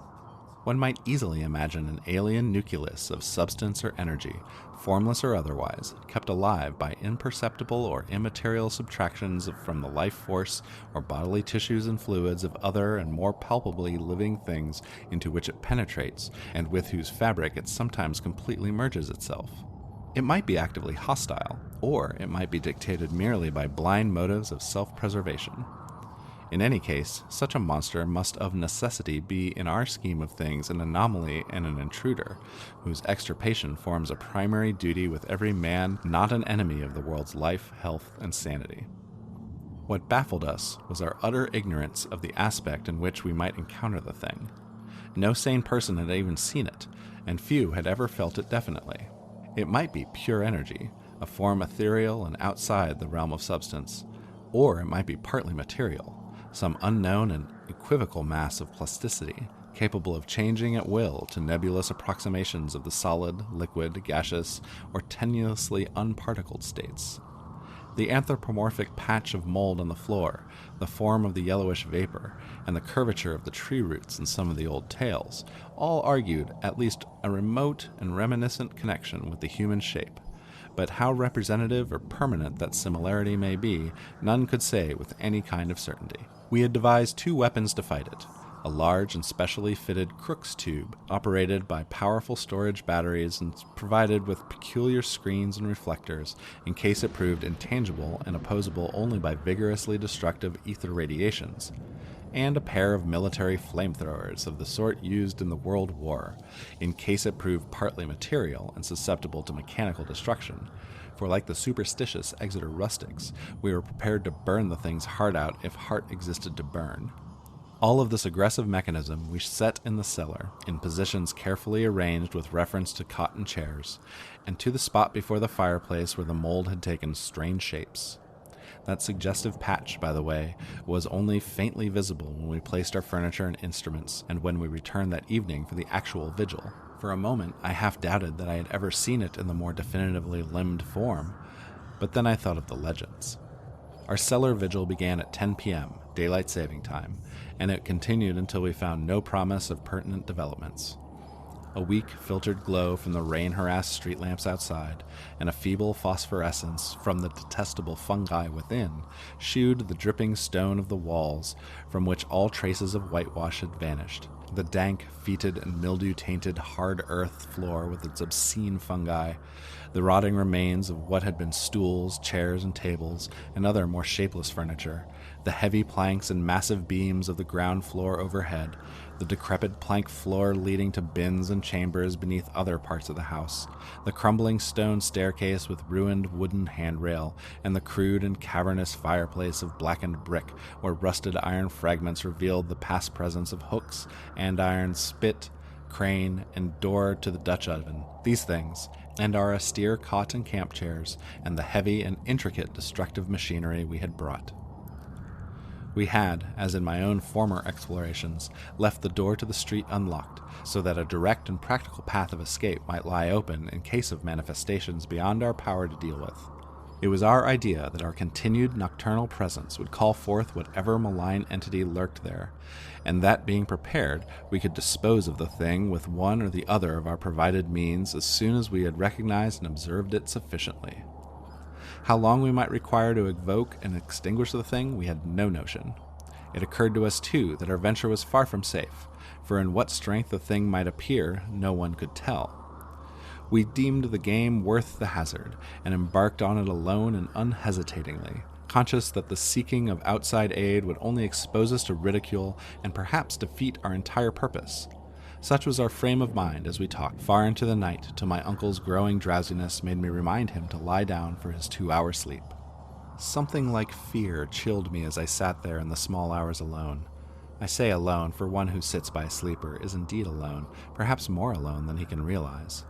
One might easily imagine an alien nucleus of substance or energy, formless or otherwise, kept alive by imperceptible or immaterial subtractions from the life force or bodily tissues and fluids of other and more palpably living things into which it penetrates, and with whose fabric it sometimes completely merges itself. It might be actively hostile, or it might be dictated merely by blind motives of self-preservation. In any case, such a monster must of necessity be in our scheme of things an anomaly and an intruder, whose extirpation forms a primary duty with every man not an enemy of the world's life, health, and sanity. What baffled us was our utter ignorance of the aspect in which we might encounter the thing. No sane person had even seen it, and few had ever felt it definitely. It might be pure energy, a form ethereal and outside the realm of substance, or it might be partly material, some unknown and equivocal mass of plasticity, capable of changing at will to nebulous approximations of the solid, liquid, gaseous, or tenuously unparticled states. The anthropomorphic patch of mold on the floor, the form of the yellowish vapor, and the curvature of the tree roots in some of the old tales, all argued at least a remote and reminiscent connection with the human shape. But how representative or permanent that similarity may be, none could say with any kind of certainty. We had devised 2 weapons to fight it. A large and specially fitted Crookes tube, operated by powerful storage batteries and provided with peculiar screens and reflectors in case it proved intangible and opposable only by vigorously destructive ether radiations, and a pair of military flamethrowers of the sort used in the World War, in case it proved partly material and susceptible to mechanical destruction, for like the superstitious Exeter rustics, we were prepared to burn the thing's heart out if heart existed to burn. All of this aggressive mechanism we set in the cellar, in positions carefully arranged with reference to cotton chairs, and to the spot before the fireplace where the mold had taken strange shapes. That suggestive patch, by the way, was only faintly visible when we placed our furniture and instruments, and when we returned that evening for the actual vigil. For a moment I half doubted that I had ever seen it in the more definitively limbed form, but then I thought of the legends. Our cellar vigil began at 10 p.m., daylight saving time, and it continued until we found no promise of pertinent developments. A weak, filtered glow from the rain-harassed street lamps outside, and a feeble phosphorescence from the detestable fungi within, shewed the dripping stone of the walls, from which all traces of whitewash had vanished. The dank, fetid, and mildew-tainted hard earth floor with its obscene fungi, the rotting remains of what had been stools, chairs, and tables, and other more shapeless furniture, the heavy planks and massive beams of the ground floor overhead, the decrepit plank floor leading to bins and chambers beneath other parts of the house, the crumbling stone staircase with ruined wooden handrail, and the crude and cavernous fireplace of blackened brick, where rusted iron fragments revealed the past presence of hooks, andirons, spit, crane, and door to the Dutch oven. These things, and our austere cot and camp chairs, and the heavy and intricate destructive machinery we had brought. We had, as in my own former explorations, left the door to the street unlocked, so that a direct and practical path of escape might lie open in case of manifestations beyond our power to deal with. It was our idea that our continued nocturnal presence would call forth whatever malign entity lurked there, and that being prepared, we could dispose of the thing with one or the other of our provided means as soon as we had recognized and observed it sufficiently. How long we might require to evoke and extinguish the thing, we had no notion. It occurred to us, too, that our venture was far from safe, for in what strength the thing might appear, no one could tell. We deemed the game worth the hazard, and embarked on it alone and unhesitatingly, conscious that the seeking of outside aid would only expose us to ridicule and perhaps defeat our entire purpose. Such was our frame of mind as we talked far into the night, till my uncle's growing drowsiness made me remind him to lie down for his 2-hour sleep. Something like fear chilled me as I sat there in the small hours alone. I say alone, for one who sits by a sleeper is indeed alone, perhaps more alone than he can realize.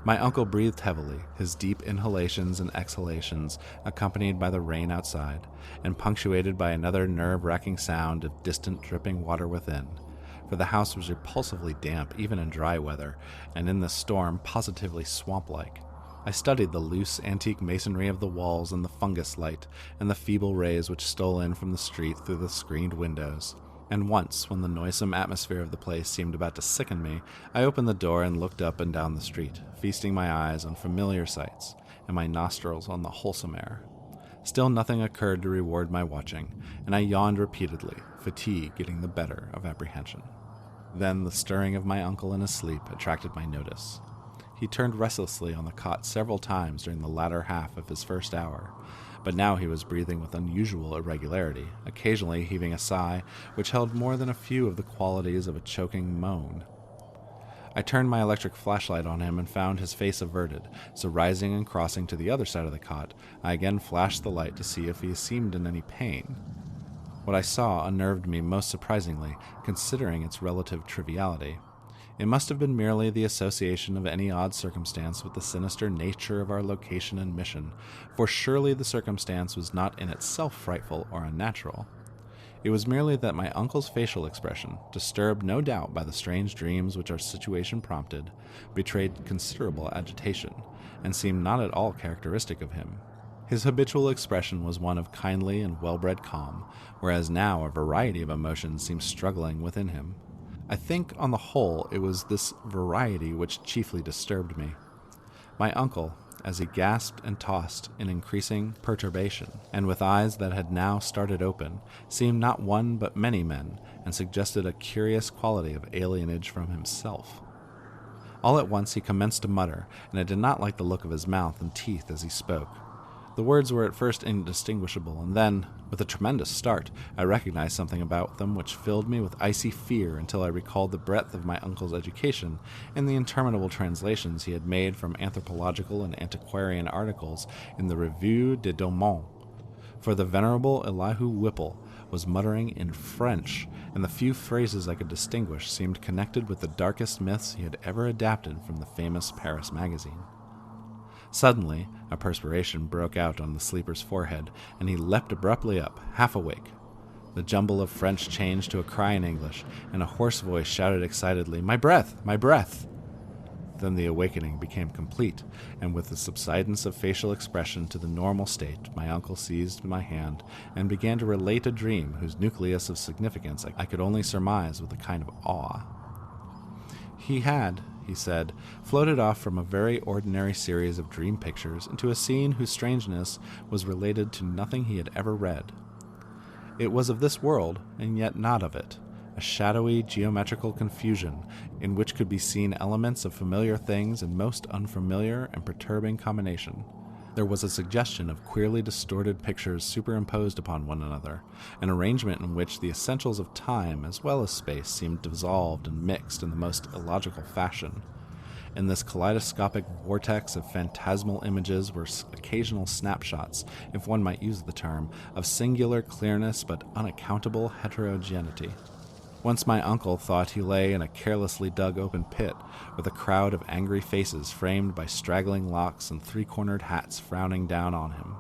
My uncle breathed heavily, his deep inhalations and exhalations accompanied by the rain outside, and punctuated by another nerve-wracking sound of distant dripping water within, for the house was repulsively damp even in dry weather, and in the storm positively swamp-like. I studied the loose, antique masonry of the walls and the fungus light, and the feeble rays which stole in from the street through the screened windows. And once, when the noisome atmosphere of the place seemed about to sicken me, I opened the door and looked up and down the street, feasting my eyes on familiar sights, and my nostrils on the wholesome air. Still nothing occurred to reward my watching, and I yawned repeatedly, fatigue getting the better of apprehension. Then the stirring of my uncle in his sleep attracted my notice. He turned restlessly on the cot several times during the latter half of his first hour, but now he was breathing with unusual irregularity, occasionally heaving a sigh which held more than a few of the qualities of a choking moan. I turned my electric flashlight on him and found his face averted, so rising and crossing to the other side of the cot, I again flashed the light to see if he seemed in any pain. What I saw unnerved me most surprisingly, considering its relative triviality. It must have been merely the association of any odd circumstance with the sinister nature of our location and mission, for surely the circumstance was not in itself frightful or unnatural. It was merely that my uncle's facial expression, disturbed no doubt by the strange dreams which our situation prompted, betrayed considerable agitation, and seemed not at all characteristic of him. His habitual expression was one of kindly and well-bred calm, whereas now a variety of emotions seemed struggling within him. I think, on the whole, it was this variety which chiefly disturbed me. My uncle, as he gasped and tossed in increasing perturbation, and with eyes that had now started open, seemed not one but many men, and suggested a curious quality of alienage from himself. All at once he commenced to mutter, and I did not like the look of his mouth and teeth as he spoke. The words were at first indistinguishable, and then, with a tremendous start, I recognized something about them which filled me with icy fear until I recalled the breadth of my uncle's education and the interminable translations he had made from anthropological and antiquarian articles in the Revue des Deux Mondes. For the venerable Elihu Whipple was muttering in French, and the few phrases I could distinguish seemed connected with the darkest myths he had ever adapted from the famous Paris magazine. Suddenly, a perspiration broke out on the sleeper's forehead, and he leapt abruptly up, half awake. The jumble of French changed to a cry in English, and a hoarse voice shouted excitedly, "My breath! My breath!" Then the awakening became complete, and with the subsidence of facial expression to the normal state, my uncle seized my hand and began to relate a dream whose nucleus of significance I could only surmise with a kind of awe. He had, he said, floated off from a very ordinary series of dream pictures into a scene whose strangeness was related to nothing he had ever read. It was of this world, and yet not of it, a shadowy geometrical confusion in which could be seen elements of familiar things in most unfamiliar and perturbing combination. There was a suggestion of queerly distorted pictures superimposed upon one another, an arrangement in which the essentials of time as well as space seemed dissolved and mixed in the most illogical fashion. In this kaleidoscopic vortex of phantasmal images were occasional snapshots, if one might use the term, of singular clearness but unaccountable heterogeneity. Once my uncle thought he lay in a carelessly dug open pit, with a crowd of angry faces framed by straggling locks and three-cornered hats frowning down on him.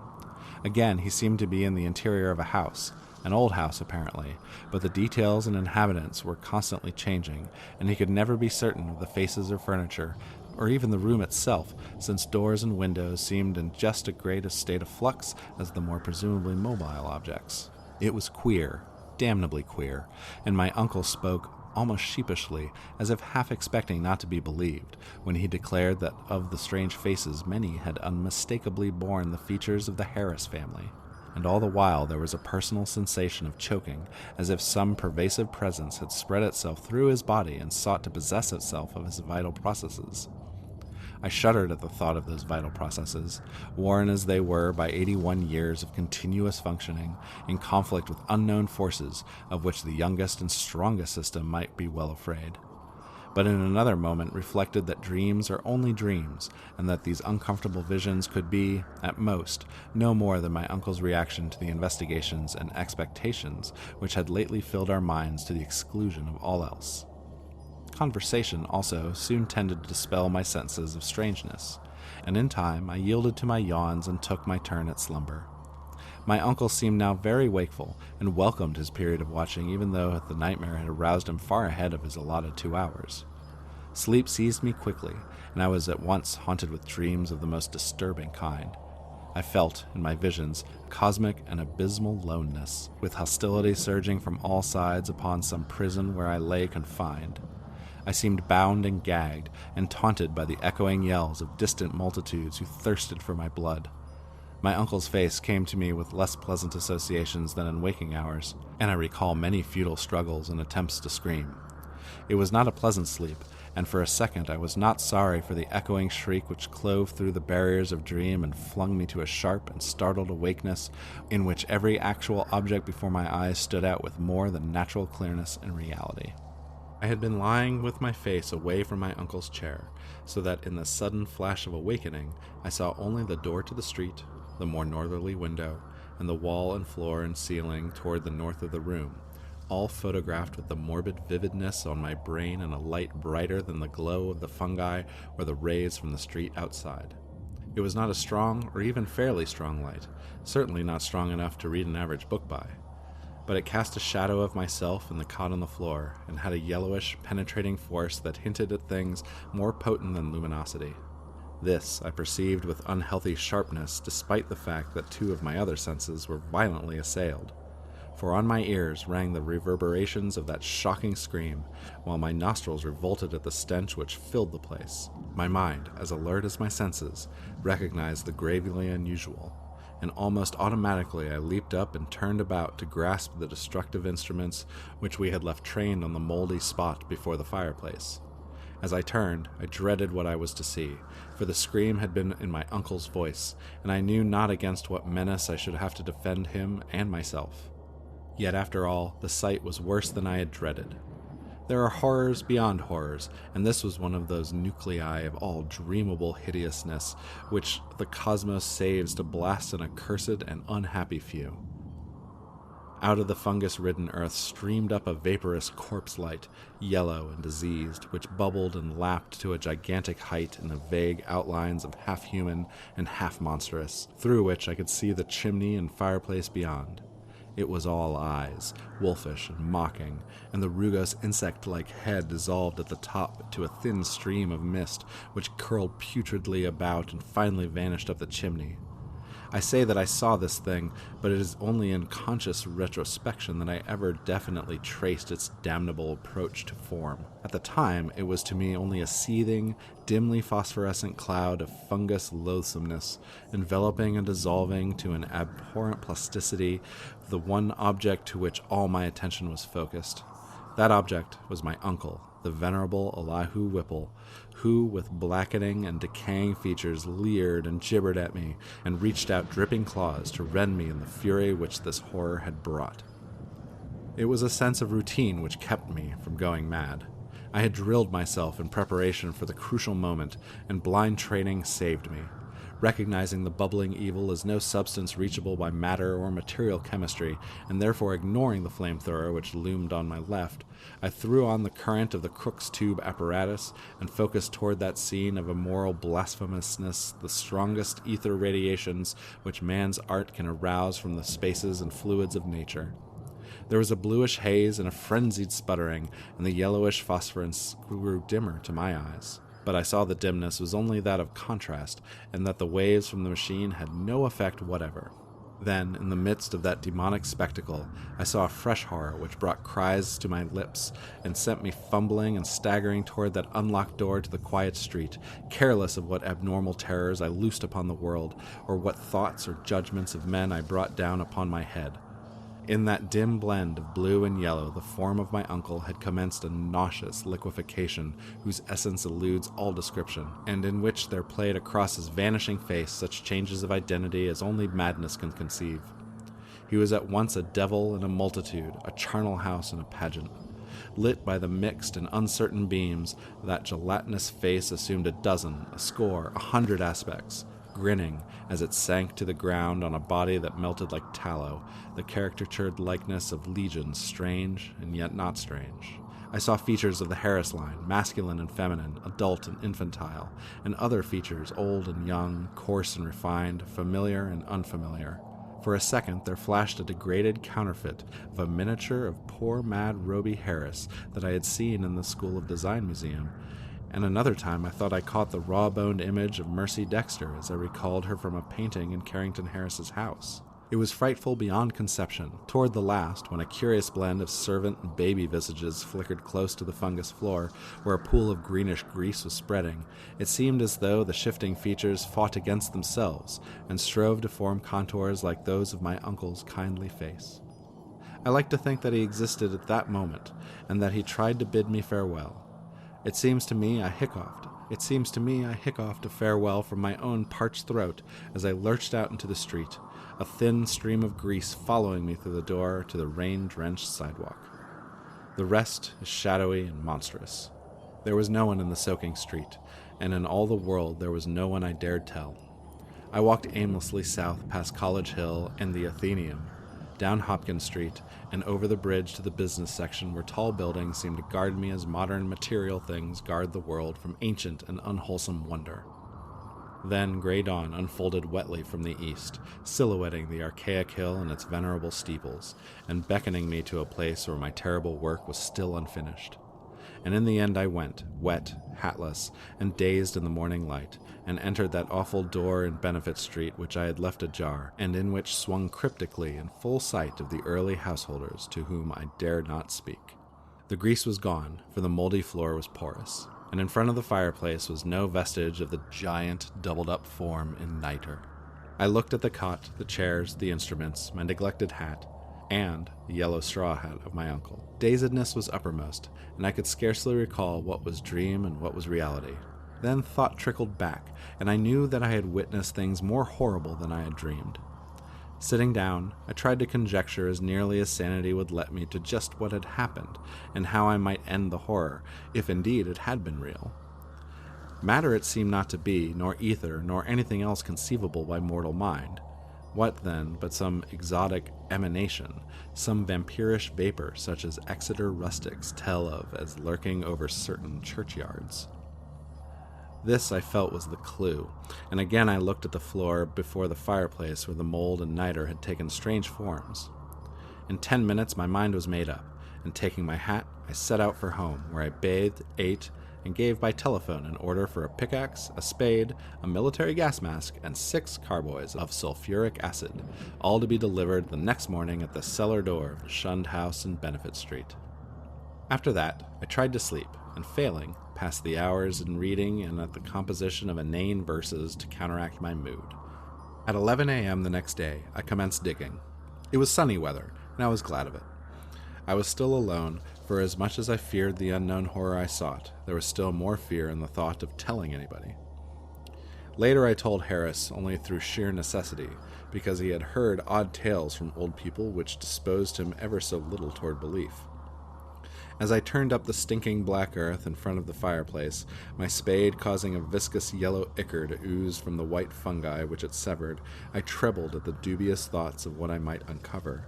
Again, he seemed to be in the interior of a house, an old house apparently, but the details and inhabitants were constantly changing, and he could never be certain of the faces or furniture, or even the room itself, since doors and windows seemed in just as great a state of flux as the more presumably mobile objects. It was queer. Damnably queer, and my uncle spoke almost sheepishly, as if half expecting not to be believed, when he declared that of the strange faces many had unmistakably borne the features of the Harris family. And all the while there was a personal sensation of choking, as if some pervasive presence had spread itself through his body and sought to possess itself of his vital processes. I shuddered at the thought of those vital processes, worn as they were by 81 years of continuous functioning, in conflict with unknown forces of which the youngest and strongest system might be well afraid. But in another moment reflected that dreams are only dreams, and that these uncomfortable visions could be, at most, no more than my uncle's reaction to the investigations and expectations which had lately filled our minds to the exclusion of all else. Conversation, also, soon tended to dispel my senses of strangeness, and in time I yielded to my yawns and took my turn at slumber. My uncle seemed now very wakeful, and welcomed his period of watching, even though the nightmare had aroused him far ahead of his allotted 2 hours. Sleep seized me quickly, and I was at once haunted with dreams of the most disturbing kind. I felt, in my visions, cosmic and abysmal loneness, with hostility surging from all sides upon some prison where I lay confined. I seemed bound and gagged, and taunted by the echoing yells of distant multitudes who thirsted for my blood. My uncle's face came to me with less pleasant associations than in waking hours, and I recall many futile struggles and attempts to scream. It was not a pleasant sleep, and for a second I was not sorry for the echoing shriek which clove through the barriers of dream and flung me to a sharp and startled awakeness in which every actual object before my eyes stood out with more than natural clearness and reality. I had been lying with my face away from my uncle's chair, so that in the sudden flash of awakening I saw only the door to the street, the more northerly window, and the wall and floor and ceiling toward the north of the room, all photographed with the morbid vividness on my brain in a light brighter than the glow of the fungi or the rays from the street outside. It was not a strong or even fairly strong light, certainly not strong enough to read an average book by, but it cast a shadow of myself and the cot on the floor, and had a yellowish, penetrating force that hinted at things more potent than luminosity. This I perceived with unhealthy sharpness, despite the fact that 2 of my other senses were violently assailed. For on my ears rang the reverberations of that shocking scream, while my nostrils revolted at the stench which filled the place. My mind, as alert as my senses, recognized the gravely unusual, and almost automatically I leaped up and turned about to grasp the destructive instruments which we had left trained on the moldy spot before the fireplace. As I turned, I dreaded what I was to see, for the scream had been in my uncle's voice, and I knew not against what menace I should have to defend him and myself. Yet after all, the sight was worse than I had dreaded. There are horrors beyond horrors, and this was one of those nuclei of all dreamable hideousness which the cosmos saves to blast an accursed and unhappy few. Out of the fungus-ridden earth streamed up a vaporous corpse light, yellow and diseased, which bubbled and lapped to a gigantic height in the vague outlines of half-human and half-monstrous, through which I could see the chimney and fireplace beyond. It was all eyes, wolfish and mocking, and the rugose insect-like head dissolved at the top to a thin stream of mist which curled putridly about and finally vanished up the chimney. I say that I saw this thing, but it is only in conscious retrospection that I ever definitely traced its damnable approach to form. At the time, it was to me only a seething, dimly phosphorescent cloud of fungus loathsomeness, enveloping and dissolving to an abhorrent plasticity the one object to which all my attention was focused. That object was my uncle, the venerable Elihu Whipple, who, with blackening and decaying features, leered and gibbered at me, and reached out dripping claws to rend me in the fury which this horror had brought. It was a sense of routine which kept me from going mad. I had drilled myself in preparation for the crucial moment, and blind training saved me. Recognizing the bubbling evil as no substance reachable by matter or material chemistry, and therefore ignoring the flamethrower which loomed on my left, I threw on the current of the Crookes tube apparatus and focused toward that scene of immoral blasphemousness the strongest ether radiations which man's art can arouse from the spaces and fluids of nature. There was a bluish haze and a frenzied sputtering, and the yellowish phosphorescence grew dimmer to my eyes. But I saw the dimness was only that of contrast, and that the waves from the machine had no effect whatever. Then, in the midst of that demonic spectacle, I saw a fresh horror which brought cries to my lips and sent me fumbling and staggering toward that unlocked door to the quiet street, careless of what abnormal terrors I loosed upon the world, or what thoughts or judgments of men I brought down upon my head. In that dim blend of blue and yellow, the form of my uncle had commenced a nauseous liquefaction whose essence eludes all description, and in which there played across his vanishing face such changes of identity as only madness can conceive. He was at once a devil and a multitude, a charnel house and a pageant. Lit by the mixed and uncertain beams, that gelatinous face assumed a dozen, a score, 100 aspects, grinning as it sank to the ground on a body that melted like tallow, the caricatured likeness of legions, strange and yet not strange. I saw features of the Harris line, masculine and feminine, adult and infantile, and other features, old and young, coarse and refined, familiar and unfamiliar. For a second there flashed a degraded counterfeit of a miniature of poor mad Roby Harris that I had seen in the School of Design Museum, and another time I thought I caught the raw-boned image of Mercy Dexter as I recalled her from a painting in Carrington Harris's house. It was frightful beyond conception. Toward the last, when a curious blend of servant and baby visages flickered close to the fungus floor, where a pool of greenish grease was spreading, it seemed as though the shifting features fought against themselves and strove to form contours like those of my uncle's kindly face. I like to think that he existed at that moment, and that he tried to bid me farewell. It seems to me I hiccuped a farewell from my own parched throat as I lurched out into the street, a thin stream of grease following me through the door to the rain-drenched sidewalk. The rest is shadowy and monstrous. There was no one in the soaking street, and in all the world there was no one I dared tell. I walked aimlessly south past College Hill and the Athenaeum, down Hopkins Street, and over the bridge to the business section where tall buildings seemed to guard me as modern material things guard the world from ancient and unwholesome wonder. Then gray dawn unfolded wetly from the east, silhouetting the archaic hill and its venerable steeples, and beckoning me to a place where my terrible work was still unfinished. And in the end I went, wet, hatless, and dazed in the morning light, and entered that awful door in Benefit Street which I had left ajar, and in which swung cryptically in full sight of the early householders to whom I dared not speak. The grease was gone, for the moldy floor was porous, and in front of the fireplace was no vestige of the giant, doubled-up form in nitre. I looked at the cot, the chairs, the instruments, my neglected hat, and the yellow straw hat of my uncle. Dazedness was uppermost, and I could scarcely recall what was dream and what was reality. Then thought trickled back, and I knew that I had witnessed things more horrible than I had dreamed. Sitting down, I tried to conjecture as nearly as sanity would let me to just what had happened, and how I might end the horror, if indeed it had been real. Matter it seemed not to be, nor ether, nor anything else conceivable by mortal mind. What, then, but some exotic emanation, some vampirish vapor such as Exeter rustics tell of as lurking over certain churchyards? This, I felt, was the clue, and again I looked at the floor before the fireplace where the mold and nitre had taken strange forms. In 10 minutes my mind was made up, and taking my hat, I set out for home, where I bathed, ate, and gave by telephone an order for a pickaxe, a spade, a military gas mask, and 6 carboys of sulfuric acid, all to be delivered the next morning at the cellar door of the Shunned House in Benefit Street. After that, I tried to sleep, and failing, passed the hours in reading and at the composition of inane verses to counteract my mood. At 11 a.m. the next day, I commenced digging. It was sunny weather, and I was glad of it. I was still alone, for as much as I feared the unknown horror I sought, there was still more fear in the thought of telling anybody. Later I told Harris only through sheer necessity, because he had heard odd tales from old people which disposed him ever so little toward belief. As I turned up the stinking black earth in front of the fireplace, my spade causing a viscous yellow ichor to ooze from the white fungi which it severed, I trembled at the dubious thoughts of what I might uncover.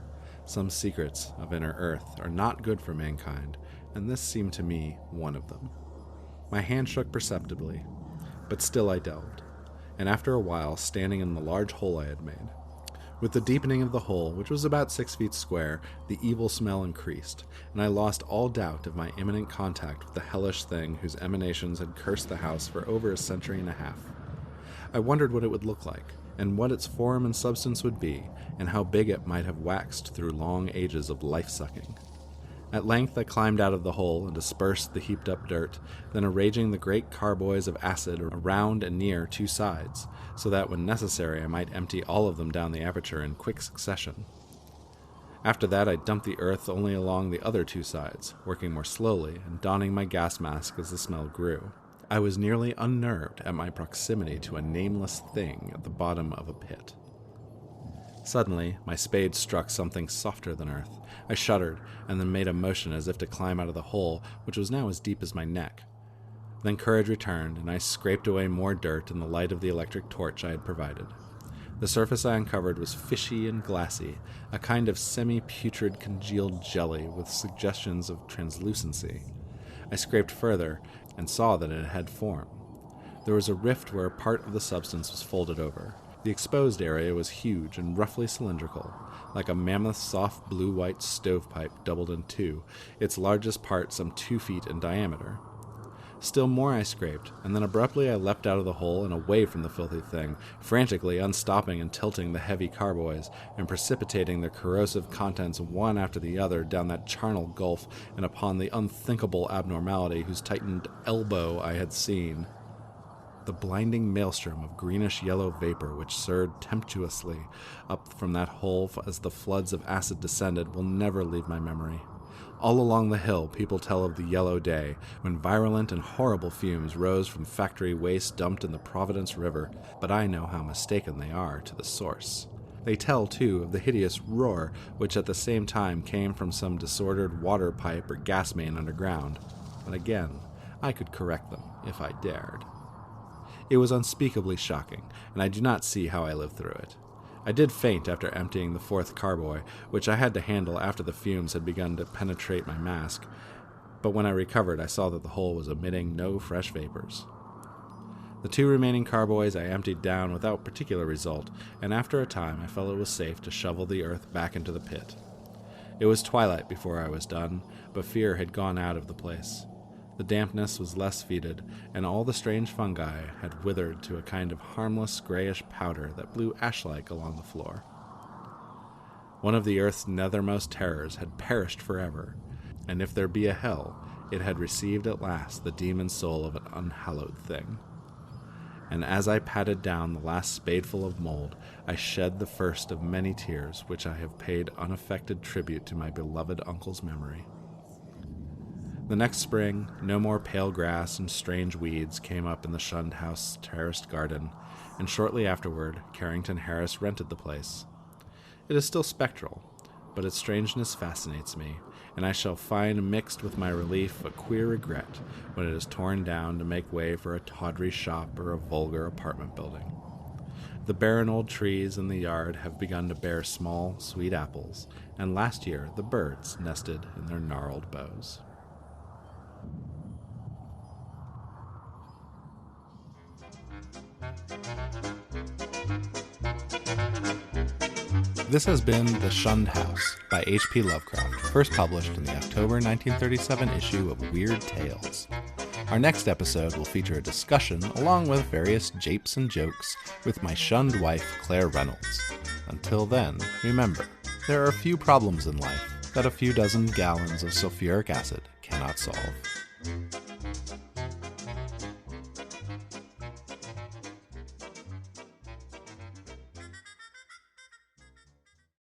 Some secrets of inner earth are not good for mankind, and this seemed to me one of them. My hand shook perceptibly, but still I delved, and after a while, standing in the large hole I had made. With the deepening of the hole, which was about 6 feet square, the evil smell increased, and I lost all doubt of my imminent contact with the hellish thing whose emanations had cursed the house for over a century and a half. I wondered what it would look like, and what its form and substance would be, and how big it might have waxed through long ages of life-sucking. At length I climbed out of the hole and dispersed the heaped-up dirt, then arranging the great carboys of acid around and near two sides, so that when necessary I might empty all of them down the aperture in quick succession. After that I dumped the earth only along the other two sides, working more slowly and donning my gas mask as the smell grew. I was nearly unnerved at my proximity to a nameless thing at the bottom of a pit. Suddenly, my spade struck something softer than earth. I shuddered, and then made a motion as if to climb out of the hole, which was now as deep as my neck. Then courage returned, and I scraped away more dirt in the light of the electric torch I had provided. The surface I uncovered was fishy and glassy, a kind of semi-putrid congealed jelly with suggestions of translucency. I scraped further, and saw that it had form. There was a rift where a part of the substance was folded over. The exposed area was huge and roughly cylindrical, like a mammoth soft blue-white stovepipe doubled in two, its largest part some 2 feet in diameter. Still more I scraped, and then abruptly I leapt out of the hole and away from the filthy thing, frantically unstopping and tilting the heavy carboys, and precipitating their corrosive contents one after the other down that charnel gulf and upon the unthinkable abnormality whose tightened elbow I had seen. The blinding maelstrom of greenish-yellow vapor which surged tempestuously up from that hole as the floods of acid descended will never leave my memory. All along the hill people tell of the yellow day, when virulent and horrible fumes rose from factory waste dumped in the Providence River, but I know how mistaken they are to the source. They tell, too, of the hideous roar which at the same time came from some disordered water pipe or gas main underground. But again, I could correct them if I dared. It was unspeakably shocking, and I do not see how I lived through it. I did faint after emptying the fourth carboy, which I had to handle after the fumes had begun to penetrate my mask, but when I recovered I saw that the hole was emitting no fresh vapors. The 2 remaining carboys I emptied down without particular result, and after a time I felt it was safe to shovel the earth back into the pit. It was twilight before I was done, but fear had gone out of the place. The dampness was less fetid, and all the strange fungi had withered to a kind of harmless grayish powder that blew ash-like along the floor. One of the earth's nethermost terrors had perished forever, and if there be a hell, it had received at last the demon soul of an unhallowed thing. And as I patted down the last spadeful of mold, I shed the first of many tears which I have paid unaffected tribute to my beloved uncle's memory. The next spring, no more pale grass and strange weeds came up in the Shunned House terraced garden, and shortly afterward, Carrington Harris rented the place. It is still spectral, but its strangeness fascinates me, and I shall find mixed with my relief a queer regret when it is torn down to make way for a tawdry shop or a vulgar apartment building. The barren old trees in the yard have begun to bear small, sweet apples, and last year the birds nested in their gnarled boughs. This has been The Shunned House by HP Lovecraft, first published in the October 1937 issue of Weird Tales. Our next episode will feature a discussion, along with various japes and jokes, with my shunned wife, Claire Reynolds. Until then, remember, there are few problems in life that a few dozen gallons of sulfuric acid cannot solve.